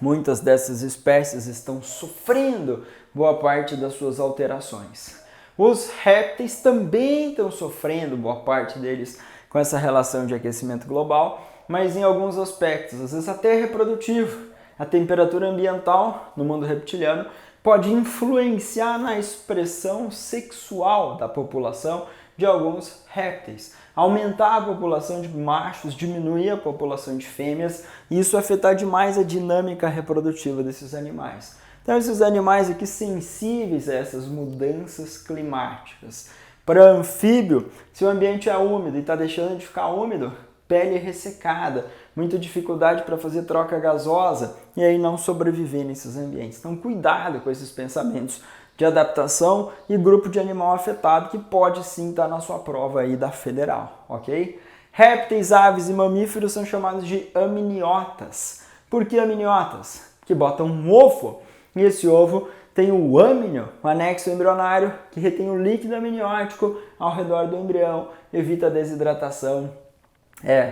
muitas dessas espécies estão sofrendo boa parte das suas alterações. Os répteis também estão sofrendo, boa parte deles, com essa relação de aquecimento global, mas em alguns aspectos, às vezes até reprodutivo. A temperatura ambiental no mundo reptiliano pode influenciar na expressão sexual da população de alguns répteis. Aumentar a população de machos, diminuir a população de fêmeas e isso afetar demais a dinâmica reprodutiva desses animais. Então esses animais aqui sensíveis a essas mudanças climáticas, Para anfíbio, se o ambiente é úmido e está deixando de ficar úmido, pele ressecada, muita dificuldade para fazer troca gasosa e aí não sobreviver nesses ambientes. Então cuidado com esses pensamentos de adaptação e grupo de animal afetado que pode sim estar na sua prova aí da federal, ok? Répteis, aves e mamíferos são chamados de amniotas. Por que amniotas? Que botam um ovo e esse ovo tem o âmnio, o anexo embrionário, que retém o líquido amniótico ao redor do embrião, evita a desidratação,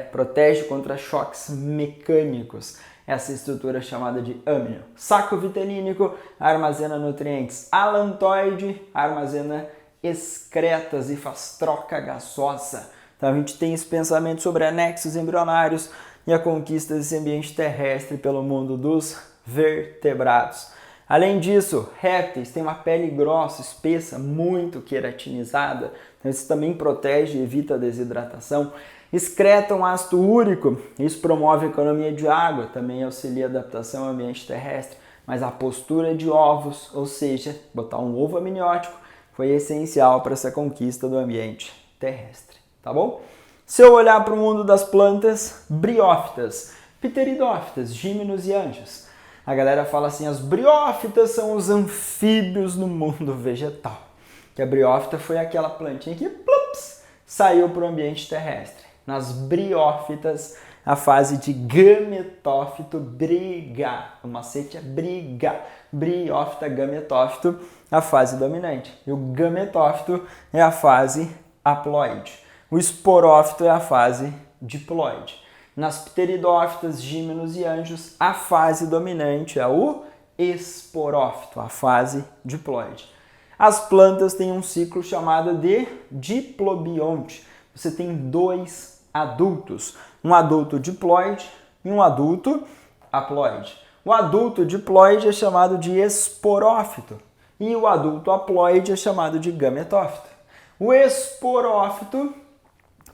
protege contra choques mecânicos. Essa estrutura é chamada de âmnio. Saco vitelínico armazena nutrientes. Alantoide armazena excretas e faz troca gasosa. Então a gente tem esse pensamento sobre anexos embrionários e a conquista desse ambiente terrestre pelo mundo dos vertebrados. Além disso, répteis têm uma pele grossa, espessa, muito queratinizada, então isso também protege e evita a desidratação. Excretam ácido úrico, isso promove a economia de água, também auxilia a adaptação ao ambiente terrestre. Mas a postura de ovos, ou seja, botar um ovo amniótico, foi essencial para essa conquista do ambiente terrestre, tá bom? Se eu olhar para o mundo das plantas, briófitas, pteridófitas, gímenos e anjos. A galera fala assim, as briófitas são os anfíbios no mundo vegetal. Que a briófita foi aquela plantinha que plups, saiu para o ambiente terrestre. Nas briófitas, a fase de gametófito briga. O macete é briga. Briófita, gametófito, a fase dominante. E o gametófito é a fase haploide. O esporófito é a fase diploide. Nas pteridófitas, gímenos e anjos, a fase dominante é o esporófito, a fase diploide. As plantas têm um ciclo chamado de diplobionte. Você tem 2 adultos, um adulto diploide e um adulto haploide. O adulto diploide é chamado de esporófito e o adulto haploide é chamado de gametófito. O esporófito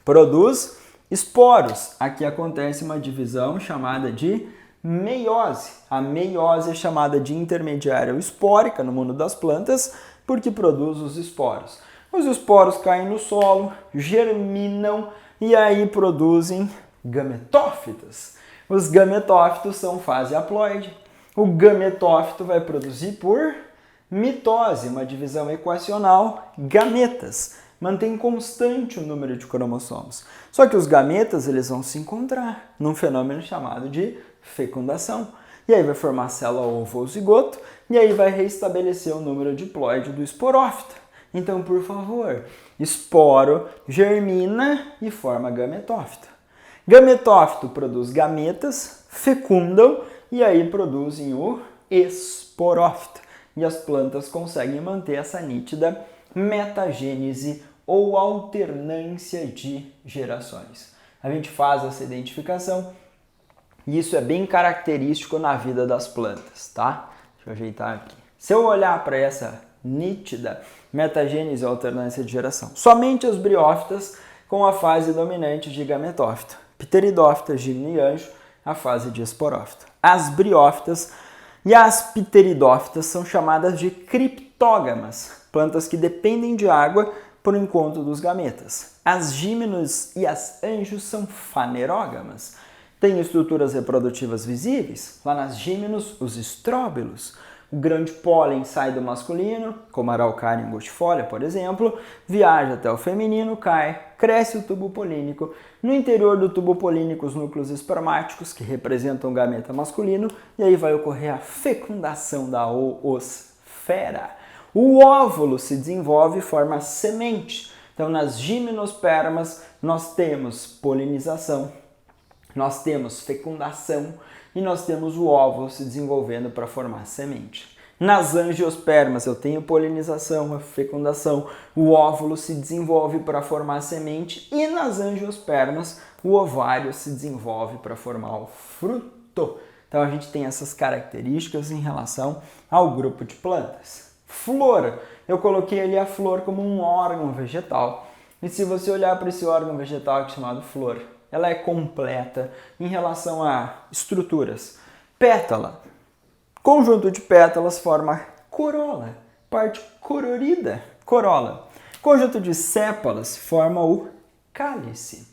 produz esporos. Aqui acontece uma divisão chamada de meiose. A meiose é chamada de intermediária ou espórica no mundo das plantas porque produz os esporos. Os esporos caem no solo, germinam e aí produzem gametófitos. Os gametófitos são fase haploide. O gametófito vai produzir por mitose, uma divisão equacional, gametas. Mantém constante o número de cromossomos. Só que os gametas eles vão se encontrar num fenômeno chamado de fecundação. E aí vai formar célula ovo ou zigoto, e aí vai reestabelecer o número diploide do esporófito. Então, por favor, esporo germina e forma gametófito. Gametófito produz gametas, fecundam e aí produzem o esporófito. E as plantas conseguem manter essa nítida metagênese ou alternância de gerações. A gente faz essa identificação e isso é bem característico na vida das plantas, tá? Deixa eu ajeitar aqui. Se eu olhar para essa nítida metagênese ou alternância de geração, somente as briófitas com a fase dominante de gametófito, pteridófita, gímeno e anjo, a fase de esporófito. As briófitas e as pteridófitas são chamadas de criptógamas, plantas que dependem de água por encontro dos gametas. As gímenos e as anjos são fanerógamas. Têm estruturas reprodutivas visíveis. Lá nas gímenos, os estróbilos. O grão de pólen sai do masculino, como a araucária angustifolia, por exemplo, viaja até o feminino, cai, cresce o tubo polínico. No interior do tubo polínico, os núcleos espermáticos, que representam o gameta masculino, e aí vai ocorrer a fecundação da oosfera. O óvulo se desenvolve e forma semente. Então, nas gimnospermas, nós temos polinização, nós temos fecundação e nós temos o óvulo se desenvolvendo para formar semente. Nas angiospermas, eu tenho polinização, a fecundação, o óvulo se desenvolve para formar semente e nas angiospermas, o ovário se desenvolve para formar o fruto. Então, a gente tem essas características em relação ao grupo de plantas. Flor, eu coloquei ali a flor como um órgão vegetal. E se você olhar para esse órgão vegetal chamado flor, ela é completa em relação a estruturas. Pétala, conjunto de pétalas forma corola, parte colorida, corola. conjunto de sépalas forma o cálice.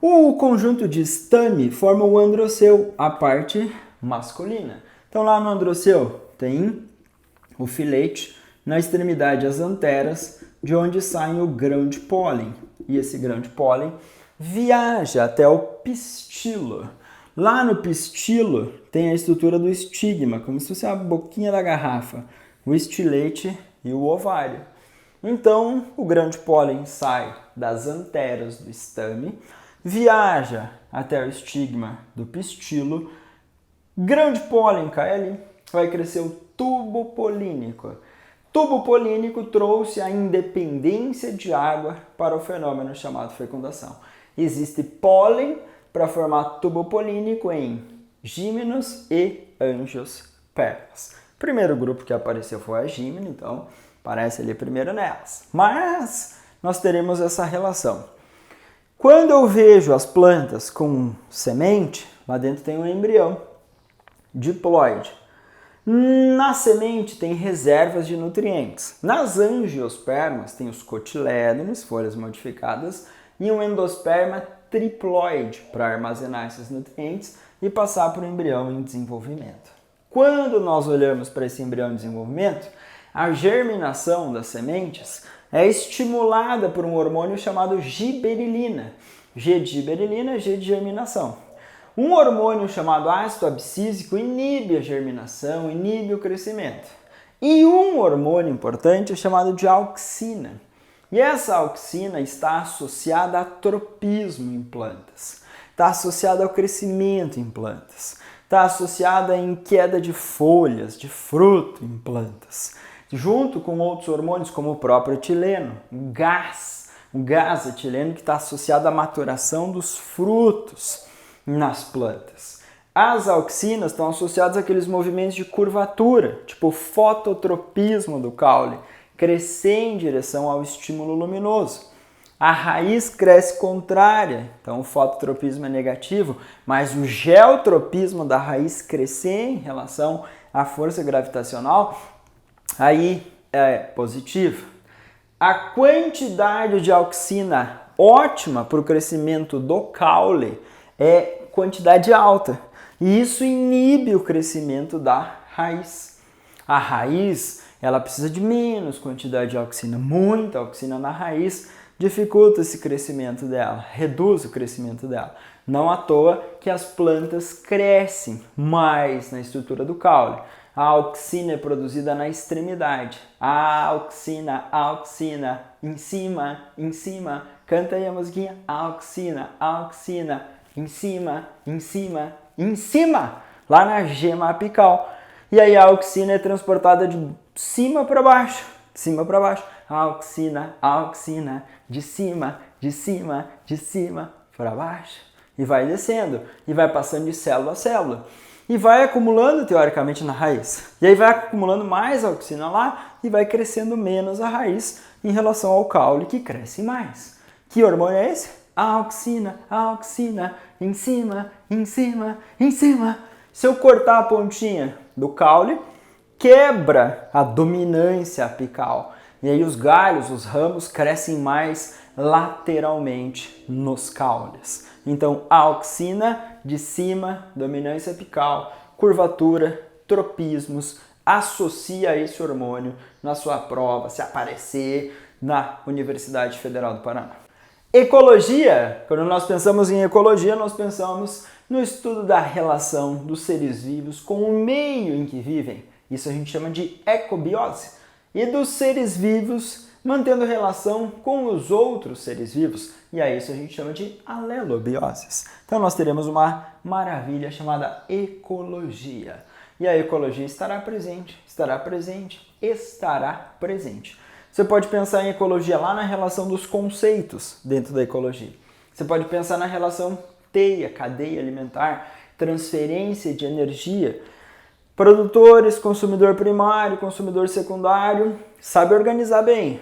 O conjunto de estame forma o androceu, a parte masculina. Então lá no androceu tem o filete, na extremidade as anteras, de onde sai o grão de pólen. E esse grão de pólen viaja até o pistilo. Lá no pistilo tem a estrutura do estigma, como se fosse a boquinha da garrafa, o estilete e o ovário. Então, o grão de pólen sai das anteras do estame, viaja até o estigma do pistilo, grão de pólen cai ali, vai crescer o tubo polínico. Tubo polínico trouxe a independência de água para o fenômeno chamado fecundação. Existe pólen para formar tubo polínico em gímenos e angiospermas. O primeiro grupo que apareceu foi a gímena, então aparece ali primeiro nelas. Mas nós teremos essa relação. Quando eu vejo as plantas com semente, lá dentro tem um embrião diploide. Na semente tem reservas de nutrientes. Nas angiospermas tem os cotilédones, folhas modificadas, e um endosperma triploide para armazenar esses nutrientes e passar para o embrião em desenvolvimento. Quando nós olhamos para esse embrião em desenvolvimento, a germinação das sementes é estimulada por um hormônio chamado giberilina. G de giberilina, G de germinação. Um hormônio chamado ácido abscísico inibe a germinação, inibe o crescimento. E um hormônio importante é chamado de auxina. E essa auxina está associada a tropismo em plantas, está associada ao crescimento em plantas, está associada em queda de folhas, de fruto em plantas, junto com outros hormônios como o próprio etileno, o gás etileno que está associado à maturação dos frutos nas plantas. As auxinas estão associadas àqueles movimentos de curvatura, tipo o fototropismo do caule, crescer em direção ao estímulo luminoso. A raiz cresce contrária, então o fototropismo é negativo, mas o geotropismo da raiz crescer em relação à força gravitacional, aí é positivo. A quantidade de auxina ótima para o crescimento do caule é quantidade alta. E isso inibe o crescimento da raiz. A raiz, ela precisa de menos quantidade de auxina. Muita auxina na raiz dificulta esse crescimento dela, reduz o crescimento dela. Não à toa que as plantas crescem mais na estrutura do caule. A auxina é produzida na extremidade. A auxina, em cima. Canta aí a musiquinha. Auxina, em cima, lá na gema apical. E aí a auxina é transportada de cima para baixo. Auxina, de cima para baixo. E vai descendo, e vai passando de célula a célula. E vai acumulando, teoricamente, na raiz. E aí vai acumulando mais auxina lá e vai crescendo menos a raiz em relação ao caule, que cresce mais. Que hormônio é esse? Auxina, em cima. Se eu cortar a pontinha do caule, quebra a dominância apical. E aí os galhos, os ramos crescem mais lateralmente nos caules. Então, auxina de cima, dominância apical, curvatura, tropismos, associa esse hormônio na sua prova, se aparecer na Universidade Federal do Paraná. Ecologia. Quando nós pensamos em ecologia, nós pensamos no estudo da relação dos seres vivos com o meio em que vivem. Isso a gente chama de ecobiose. E dos seres vivos mantendo relação com os outros seres vivos. E a isso a gente chama de alelobioses. Então nós teremos uma maravilha chamada ecologia. E a ecologia estará presente. Você pode pensar em ecologia lá na relação dos conceitos dentro da ecologia. Você pode pensar na relação teia, cadeia alimentar, transferência de energia, produtores, consumidor primário, consumidor secundário, sabe organizar bem.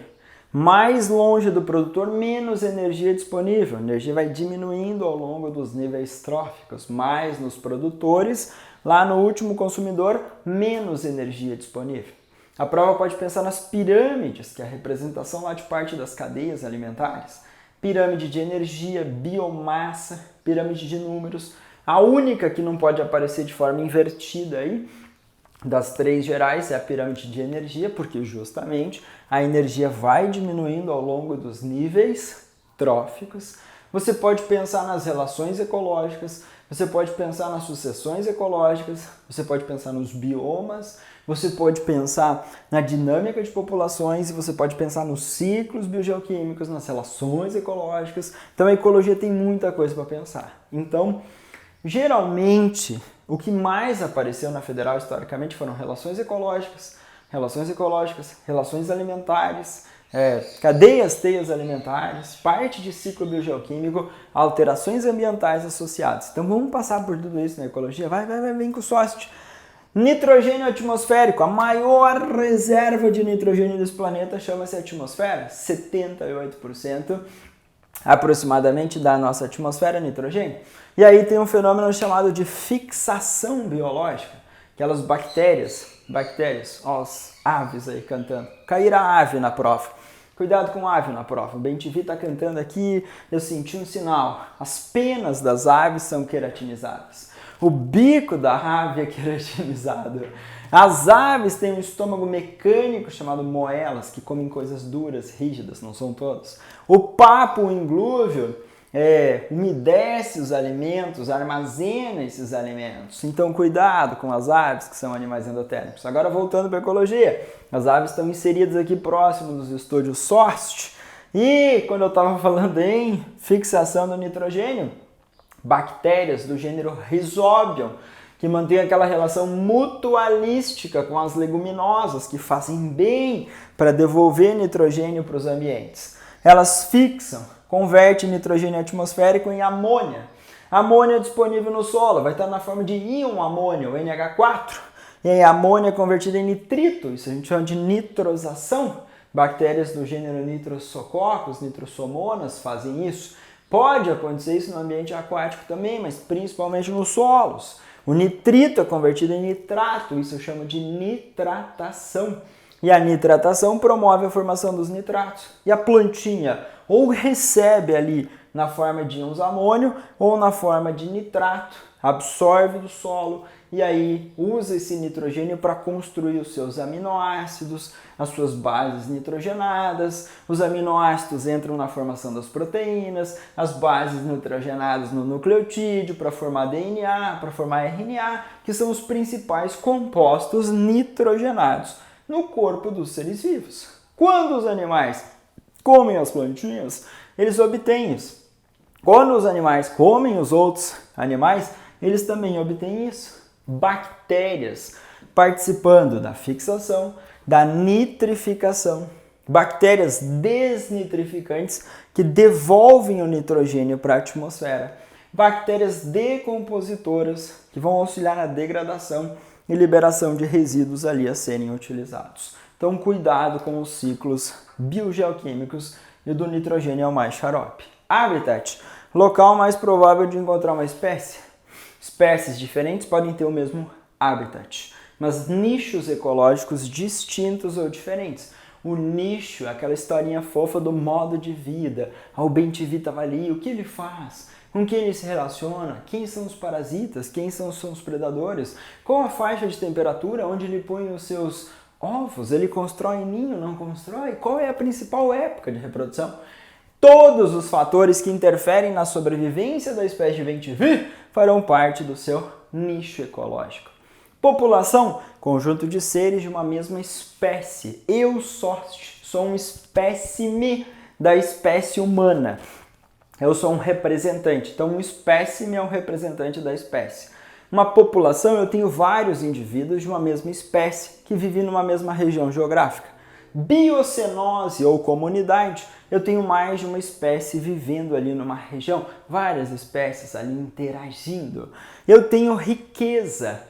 Mais longe do produtor, menos energia disponível. A energia vai diminuindo ao longo dos níveis tróficos. Mais nos produtores, lá no último consumidor, menos energia disponível. A prova pode pensar nas pirâmides, que é a representação lá de parte das cadeias alimentares. Pirâmide de energia, biomassa, pirâmide de números. A única que não pode aparecer de forma invertida aí, das três gerais, é a pirâmide de energia, porque justamente a energia vai diminuindo ao longo dos níveis tróficos. Você pode pensar nas relações ecológicas, você pode pensar nas sucessões ecológicas, você pode pensar nos biomas, você pode pensar na dinâmica de populações e você pode pensar nos ciclos biogeoquímicos, nas relações ecológicas. Então a ecologia tem muita coisa para pensar. Então, geralmente, o que mais apareceu na Federal historicamente foram relações ecológicas, relações alimentares, cadeias, teias alimentares, parte de ciclo biogeoquímico, alterações ambientais associadas. Então vamos passar por tudo isso na ecologia. Vem com o SOST. Nitrogênio atmosférico, a maior reserva de nitrogênio desse planeta chama-se atmosfera, 78% aproximadamente da nossa atmosfera nitrogênio. E aí tem um fenômeno chamado de fixação biológica, aquelas bactérias, ó, as aves aí cantando. Caíra a ave na prova. Cuidado com a ave na prova. O Bem-TV está cantando aqui, eu senti um sinal. As penas das aves são queratinizadas. O bico da ave é queratinizado. As aves têm um estômago mecânico chamado moelas, que comem coisas duras, rígidas, não são todos. O papo inglúvio umedece os alimentos, armazena esses alimentos. Então cuidado com as aves, que são animais endotérmicos. Agora voltando para a ecologia, as aves estão inseridas aqui próximo dos estúdios SOST. E quando eu estava falando em fixação do nitrogênio, bactérias do gênero Rhizobium, que mantém aquela relação mutualística com as leguminosas, que fazem bem para devolver nitrogênio para os ambientes. Elas fixam, convertem nitrogênio atmosférico em amônia. Amônia disponível no solo vai estar na forma de íon amônio, o NH4. E aí a amônia é convertida em nitrito, isso a gente chama de nitrosação. Bactérias do gênero Nitrosococcus, Nitrosomonas fazem isso. Pode acontecer isso no ambiente aquático também, mas principalmente nos solos. O nitrito é convertido em nitrato, isso eu chamo de nitratação. E a nitratação promove a formação dos nitratos. E a plantinha ou recebe ali na forma de íons amônio ou na forma de nitrato, absorve do solo e aí usa esse nitrogênio para construir os seus aminoácidos, as suas bases nitrogenadas. Os aminoácidos entram na formação das proteínas, as bases nitrogenadas no nucleotídeo para formar DNA, para formar RNA, que são os principais compostos nitrogenados no corpo dos seres vivos. Quando os animais comem as plantinhas, eles obtêm isso. Quando os animais comem os outros animais, eles também obtêm isso. Bactérias participando da fixação, da nitrificação. Bactérias desnitrificantes que devolvem o nitrogênio para a atmosfera. Bactérias decompositoras que vão auxiliar na degradação e liberação de resíduos ali a serem utilizados. Então, cuidado com os ciclos biogeoquímicos e o do nitrogênio é o mais xarope. Habitat, local mais provável de encontrar uma espécie. Espécies diferentes podem ter o mesmo habitat, mas nichos ecológicos distintos ou diferentes. O nicho é aquela historinha fofa do modo de vida. O Bem-TV estava ali, o que ele faz? Com quem ele se relaciona? Quem são os parasitas? Quem são os predadores? Qual a faixa de temperatura onde ele põe os seus ovos? Ele constrói ninho, não constrói? Qual é a principal época de reprodução? Todos os fatores que interferem na sobrevivência da espécie de Bem-TV farão parte do seu nicho ecológico. População, conjunto de seres de uma mesma espécie. Eu sou um espécime da espécie humana. Eu sou um representante. Então, um espécime é um representante da espécie. Uma população, eu tenho vários indivíduos de uma mesma espécie que vivem numa mesma região geográfica. Biocenose ou comunidade, eu tenho mais de uma espécie vivendo ali numa região, várias espécies ali interagindo. Eu tenho riqueza,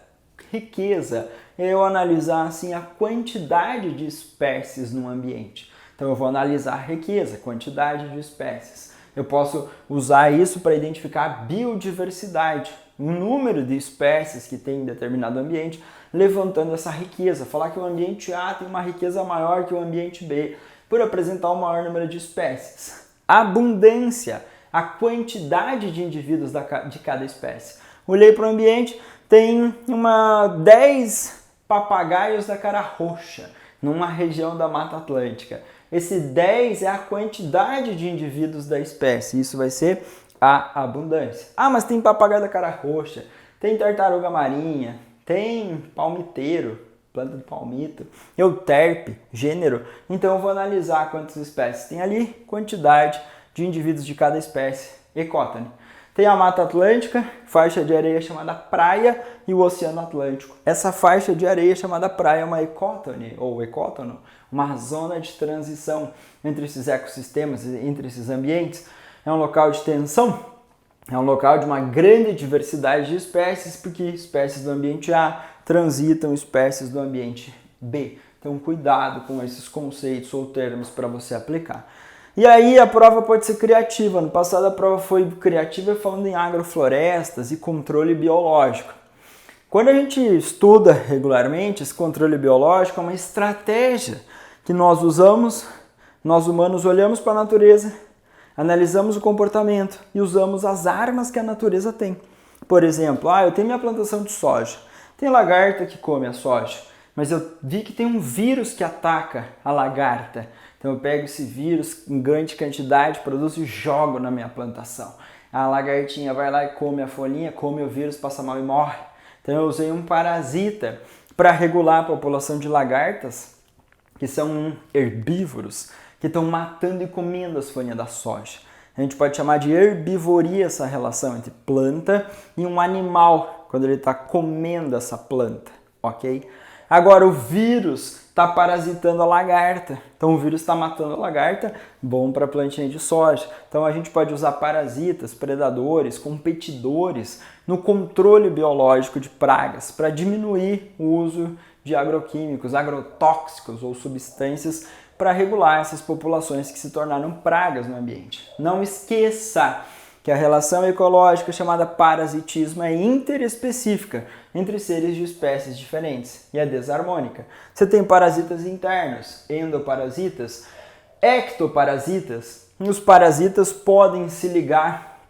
é eu analisar assim a quantidade de espécies no ambiente. Então eu vou analisar a riqueza, quantidade de espécies. Eu posso usar isso para identificar a biodiversidade, o número de espécies que tem em determinado ambiente. levantando essa riqueza, falar que o ambiente A tem uma riqueza maior que o ambiente B, por apresentar o maior número de espécies. Abundância, a quantidade de indivíduos de cada espécie. Olhei para o ambiente, tem 10 papagaios da cara roxa, numa região da Mata Atlântica. Esse 10 é a quantidade de indivíduos da espécie, isso vai ser a abundância. Ah, mas tem papagaio da cara roxa, tem tartaruga marinha, tem palmiteiro, planta de palmito, euterpe, gênero. Então eu vou analisar quantas espécies tem ali, quantidade de indivíduos de cada espécie, ecótone. Tem a Mata Atlântica, faixa de areia chamada praia, e o Oceano Atlântico. Essa faixa de areia chamada praia é uma ecótone, ou ecótono, uma zona de transição entre esses ecossistemas, entre esses ambientes. É um local de tensão, é um local de uma grande diversidade de espécies, porque espécies do ambiente A transitam espécies do ambiente B. Então cuidado com esses conceitos ou termos para você aplicar. E aí a prova pode ser criativa. No passado a prova foi criativa falando em agroflorestas e controle biológico. Quando a gente estuda regularmente, esse controle biológico é uma estratégia que nós usamos, nós humanos olhamos para a natureza, analisamos o comportamento e usamos as armas que a natureza tem. Por exemplo, eu tenho minha plantação de soja, tem lagarta que come a soja, mas eu vi que tem um vírus que ataca a lagarta. Então eu pego esse vírus em grande quantidade, produzo e jogo na minha plantação. A lagartinha vai lá e come a folhinha, come o vírus, passa mal e morre. Então eu usei um parasita para regular a população de lagartas, que são herbívoros, que estão matando e comendo as folhinhas da soja. A gente pode chamar de herbivoria essa relação entre planta e um animal, quando ele está comendo essa planta, ok? Agora o vírus está parasitando a lagarta, então o vírus está matando a lagarta, bom para a plantinha de soja. Então a gente pode usar parasitas, predadores, competidores no controle biológico de pragas para diminuir o uso de agroquímicos, agrotóxicos ou substâncias para regular essas populações que se tornaram pragas no ambiente. Não esqueça que a relação ecológica chamada parasitismo é interespecífica entre seres de espécies diferentes e é desarmônica. Você tem parasitas internos, endoparasitas, ectoparasitas. Os parasitas podem se ligar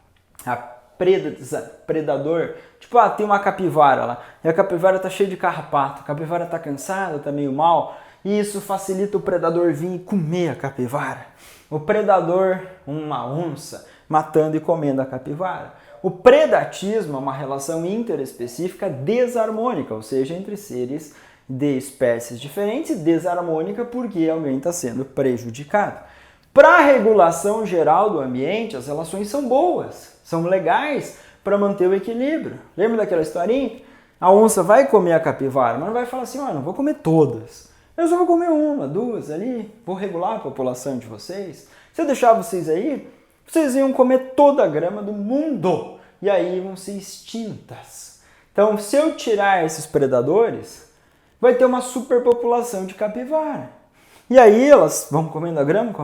a predador. Tipo, tem uma capivara lá e a capivara está cheia de carrapato, a capivara está cansada, está meio mal, e isso facilita o predador vir e comer a capivara. O predador, uma onça, matando e comendo a capivara. O predatismo é uma relação interespecífica desarmônica, ou seja, entre seres de espécies diferentes, e desarmônica porque alguém está sendo prejudicado. Para a regulação geral do ambiente, as relações são boas, são legais para manter o equilíbrio. Lembra daquela historinha? A onça vai comer a capivara, mas não vai falar assim, não vou comer todas. Eu só vou comer uma, duas ali, vou regular a população de vocês. Se eu deixar vocês aí, vocês iam comer toda a grama do mundo e aí vão ser extintas. Então, se eu tirar esses predadores, vai ter uma superpopulação de capivara. E aí elas vão comendo a grama,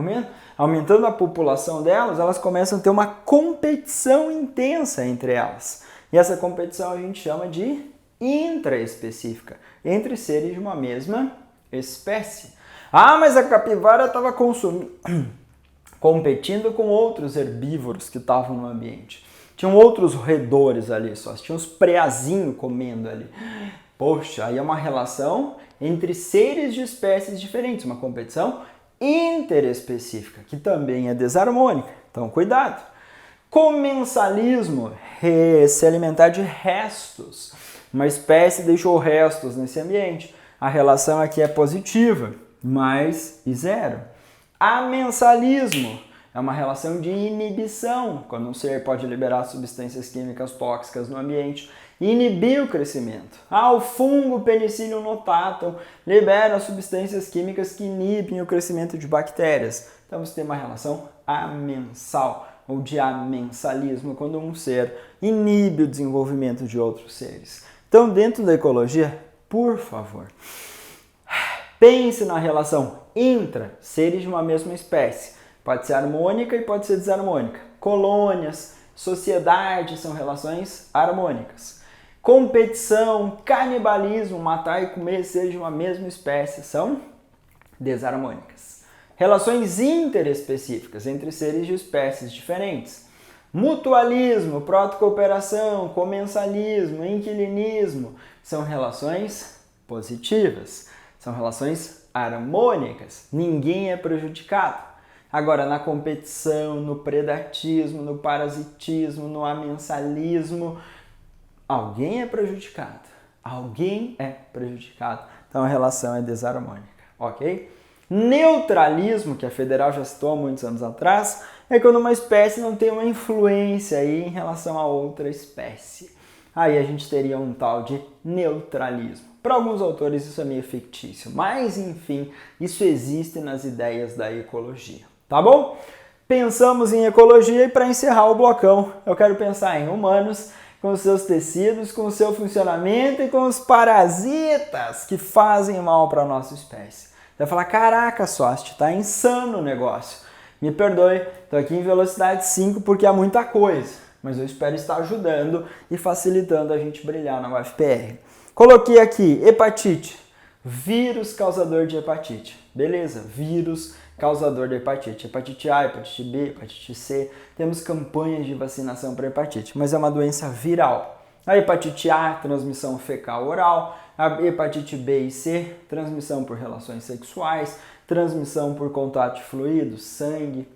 aumentando a população delas, elas começam a ter uma competição intensa entre elas. E essa competição a gente chama de intraespecífica, entre seres de uma mesma espécie. Mas a capivara estava competindo com outros herbívoros que estavam no ambiente. Tinham outros roedores ali só, tinha uns preazinhos comendo ali. Poxa, aí é uma relação entre seres de espécies diferentes, uma competição interespecífica, que também é desarmônica. Então, cuidado. Comensalismo, se alimentar de restos. Uma espécie deixou restos nesse ambiente. A relação aqui é positiva, mais e zero. Amensalismo é uma relação de inibição, quando um ser pode liberar substâncias químicas tóxicas no ambiente e inibir o crescimento. O fungo Penicillium notatum libera substâncias químicas que inibem o crescimento de bactérias. Então você tem uma relação amensal ou de amensalismo, quando um ser inibe o desenvolvimento de outros seres. Então, dentro da ecologia, por favor, pense na relação intra, seres de uma mesma espécie. Pode ser harmônica e pode ser desarmônica. Colônias, sociedade são relações harmônicas. Competição, canibalismo, matar e comer seres de uma mesma espécie são desarmônicas. Relações interespecíficas entre seres de espécies diferentes. Mutualismo, protocooperação, comensalismo, inquilinismo são relações positivas, são relações harmônicas. Ninguém é prejudicado. Agora, na competição, no predatismo, no parasitismo, no amensalismo, alguém é prejudicado. Alguém é prejudicado. Então a relação é desarmônica, ok? Neutralismo, que a Federal já citou há muitos anos atrás, é quando uma espécie não tem uma influência aí em relação a outra espécie. Aí a gente teria um tal de neutralismo. Para alguns autores isso é meio fictício, mas enfim, isso existe nas ideias da ecologia, tá bom? Pensamos em ecologia e para encerrar o blocão, eu quero pensar em humanos, com os seus tecidos, com o seu funcionamento e com os parasitas que fazem mal para a nossa espécie. Você vai falar, caraca, Sost, tá insano o negócio. Me perdoe, estou aqui em velocidade 5 porque há muita coisa, mas eu espero estar ajudando e facilitando a gente brilhar na UFPR. Coloquei aqui hepatite, vírus causador de hepatite. Beleza, vírus causador de hepatite. Hepatite A, hepatite B, hepatite C. Temos campanhas de vacinação para hepatite, mas é uma doença viral. A hepatite A, transmissão fecal oral. A hepatite B e C, transmissão por relações sexuais. Transmissão por contato de fluidos, sangue,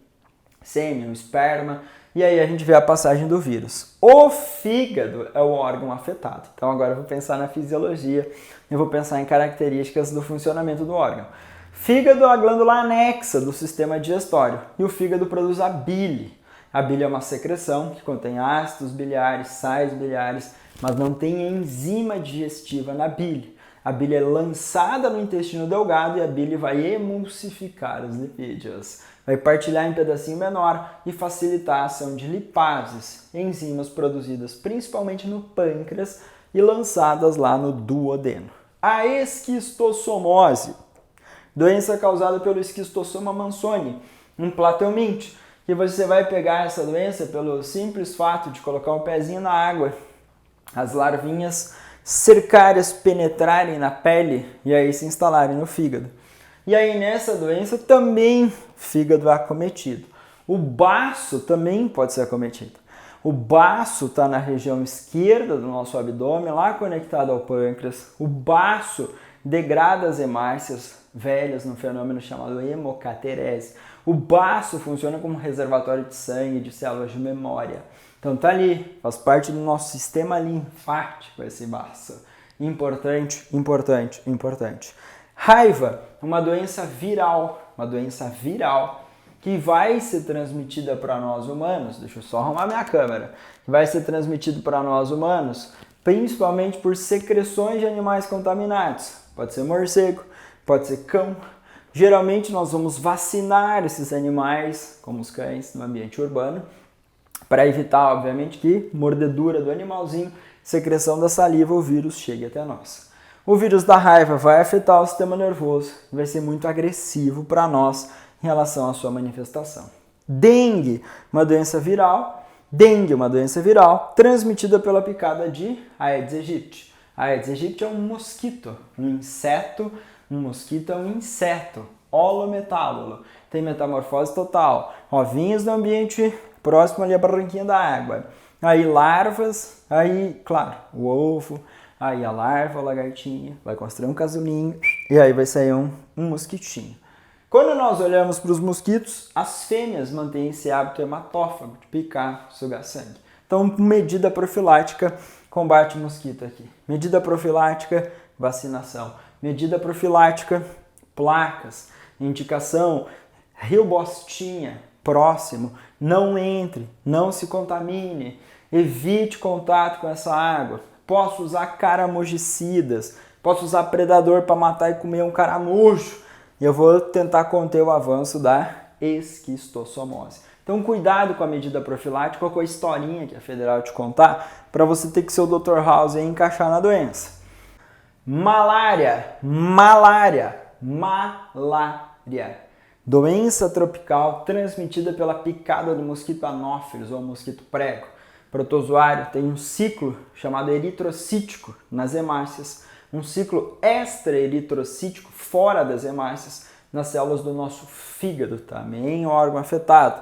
sêmen, esperma. E aí a gente vê a passagem do vírus. O fígado é o órgão afetado. Então agora eu vou pensar na fisiologia, eu vou pensar em características do funcionamento do órgão. Fígado é a glândula anexa do sistema digestório e o fígado produz a bile. A bile é uma secreção que contém ácidos biliares, sais biliares, mas não tem enzima digestiva na bile. A bile é lançada no intestino delgado e a bile vai emulsificar os lipídios. Vai partilhar em pedacinho menor e facilitar a ação de lipases, enzimas produzidas principalmente no pâncreas e lançadas lá no duodeno. A esquistossomose, doença causada pelo esquistossoma mansoni, um platelminte, que você vai pegar essa doença pelo simples fato de colocar um pezinho na água, as larvinhas cercárias penetrarem na pele e aí se instalarem no fígado. E aí nessa doença também fígado é acometido. O baço também pode ser acometido. O baço está na região esquerda do nosso abdômen, lá conectado ao pâncreas. O baço degrada as hemácias velhas num fenômeno chamado hemocaterese. O baço funciona como reservatório de sangue, de células de memória. Então tá ali, faz parte do nosso sistema linfático esse baço. Importante, importante, importante. Raiva, uma doença viral que vai ser transmitida para nós humanos. Deixa eu só arrumar minha câmera. Vai ser transmitido para nós humanos, principalmente por secreções de animais contaminados. Pode ser morcego, pode ser cão. Geralmente nós vamos vacinar esses animais, como os cães, no ambiente urbano, para evitar, obviamente, que mordedura do animalzinho, secreção da saliva, o vírus chegue até nós. O vírus da raiva vai afetar o sistema nervoso, vai ser muito agressivo para nós em relação à sua manifestação. Dengue, uma doença viral. Dengue, uma doença viral transmitida pela picada de Aedes aegypti. Aedes aegypti é um mosquito, um inseto. Um mosquito é um inseto, holometábulo. Tem metamorfose total. Ovinhos no ambiente próximo ali à barranquinha da água. Aí larvas, aí, claro, o ovo, aí a larva, a lagartinha, vai construir um casulinho e aí vai sair um mosquitinho. Quando nós olhamos para os mosquitos, as fêmeas mantêm esse hábito hematófago de picar, sugar sangue. Então, medida profilática, combate mosquito aqui. Medida profilática, vacinação. Medida profilática, placas. Indicação, rio Bostinha, próximo. Não entre, não se contamine, evite contato com essa água. Posso usar caramujicidas, posso usar predador para matar e comer um caramujo. E eu vou tentar conter o avanço da esquistossomose. Então cuidado com a medida profilática ou com a historinha que a Federal te contar para você ter que ser o Dr. House e encaixar na doença. Malária. Doença tropical transmitida pela picada do mosquito anófelos ou mosquito prego. protozoário tem um ciclo chamado eritrocítico nas hemácias, um ciclo extra-eritrocítico fora das hemácias, nas células do nosso fígado, também órgão afetado.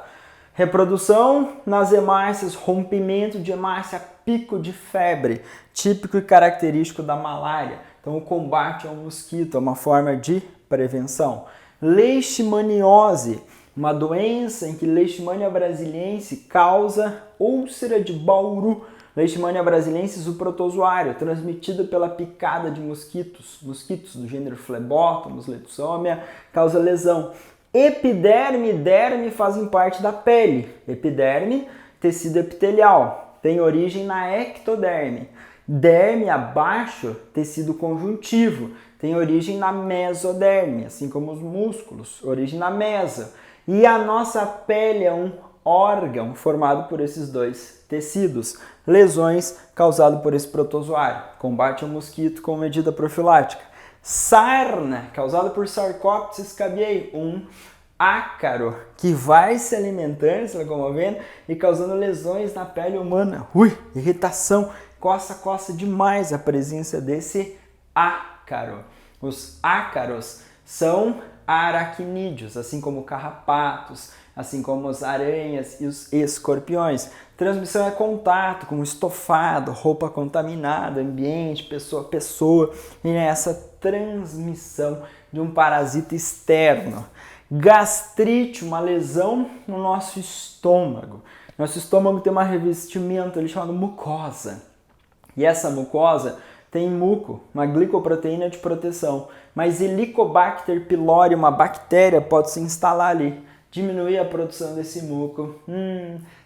Reprodução nas hemácias, rompimento de hemácia, pico de febre, típico e característico da malária. Então, o combate ao mosquito é uma forma de prevenção. Leishmaniose, uma doença em que Leishmania brasiliense causa úlcera de Bauru. Leishmania brasiliensis, o protozoário, transmitido pela picada de mosquitos do gênero Phlebotomus, Leishmania, causa lesão. Epiderme e derme fazem parte da pele. Epiderme, tecido epitelial, tem origem na ectoderme. Derme abaixo, tecido conjuntivo, tem origem na mesoderme, assim como os músculos, origem na mesa. E a nossa pele é um órgão formado por esses dois tecidos. Lesões causadas por esse protozoário. Combate ao mosquito com medida profilática. Sarna, causada por Sarcoptes scabiei, um ácaro que vai se alimentando, se locomovendo e causando lesões na pele humana. Irritação, coça demais a presença desse ácaro. Os ácaros são aracnídeos, assim como carrapatos, assim como as aranhas e os escorpiões. Transmissão é contato com estofado, roupa contaminada, ambiente, pessoa a pessoa, e essa transmissão de um parasita externo. Gastrite, uma lesão no nosso estômago. Nosso estômago tem uma revestimento ali chamado mucosa. E essa mucosa tem muco, uma glicoproteína de proteção. Mas Helicobacter pylori, uma bactéria, pode se instalar ali, diminuir a produção desse muco.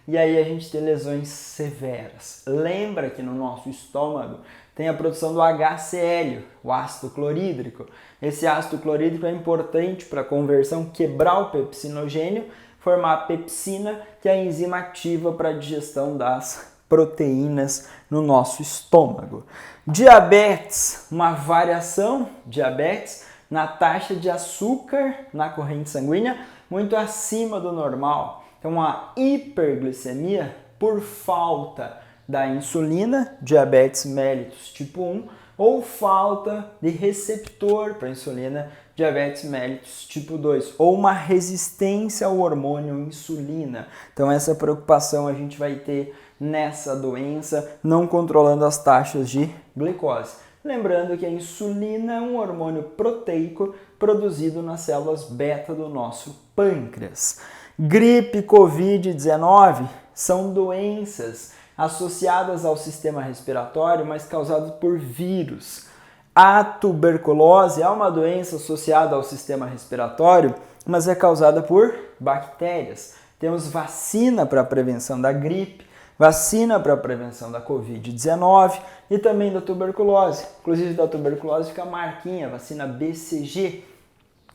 E aí a gente tem lesões severas. Lembra que no nosso estômago tem a produção do HCl, o ácido clorídrico. Esse ácido clorídrico é importante para a conversão, quebrar o pepsinogênio, formar a pepsina, que é a enzima ativa para a digestão das proteínas no nosso estômago. Diabetes, uma variação, diabetes, na taxa de açúcar na corrente sanguínea, muito acima do normal. Então, uma hiperglicemia por falta da insulina, diabetes mellitus tipo 1, ou falta de receptor para insulina, diabetes mellitus tipo 2, ou uma resistência ao hormônio insulina. Então, essa preocupação a gente vai ter nessa doença, não controlando as taxas de glicose. Lembrando que a insulina é um hormônio proteico produzido nas células beta do nosso pâncreas. Gripe, Covid-19 são doenças associadas ao sistema respiratório, mas causadas por vírus. A tuberculose é uma doença associada ao sistema respiratório, mas é causada por bactérias. Temos vacina para a prevenção da gripe, vacina para a prevenção da Covid-19 e também da tuberculose. Inclusive da tuberculose fica a marquinha, vacina BCG,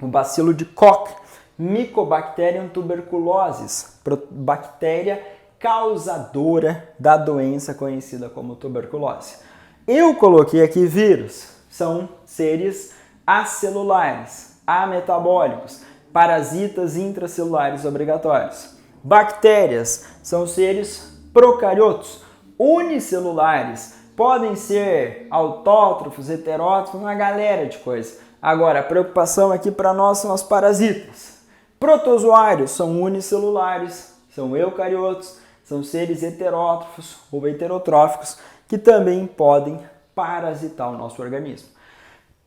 o bacilo de Koch, Mycobacterium tuberculosis, bactéria causadora da doença conhecida como tuberculose. Eu coloquei aqui vírus, são seres acelulares, ametabólicos, parasitas intracelulares obrigatórios. Bactérias são seres procariotos, unicelulares, podem ser autótrofos, heterótrofos, uma galera de coisas. Agora, a preocupação aqui para nós são os parasitas. Protozoários são unicelulares, são eucariotos, são seres heterótrofos ou heterotróficos que também podem parasitar o nosso organismo.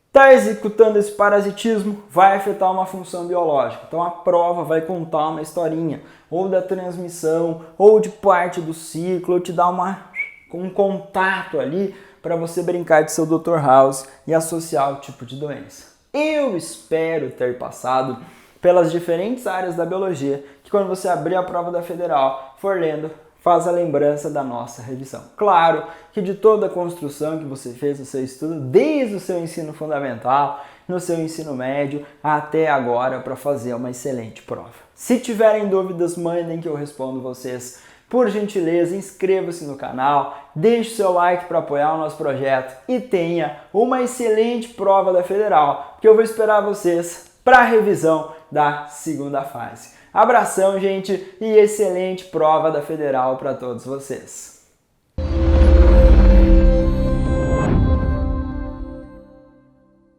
Está executando esse parasitismo, vai afetar uma função biológica. Então a prova vai contar uma historinha, ou da transmissão, ou de parte do ciclo, ou te dar um contato ali para você brincar de seu Dr. House e associar o tipo de doença. Eu espero ter passado pelas diferentes áreas da biologia, que quando você abrir a prova da Federal, for lendo, faz a lembrança da nossa revisão. Claro que de toda a construção que você fez no seu estudo, desde o seu ensino fundamental, no seu ensino médio, até agora, para fazer uma excelente prova. Se tiverem dúvidas, mandem que eu respondo vocês. Por gentileza, inscreva-se no canal, deixe seu like para apoiar o nosso projeto e tenha uma excelente prova da Federal, que eu vou esperar vocês para a revisão da segunda fase. Abração, gente, e excelente prova da Federal para todos vocês.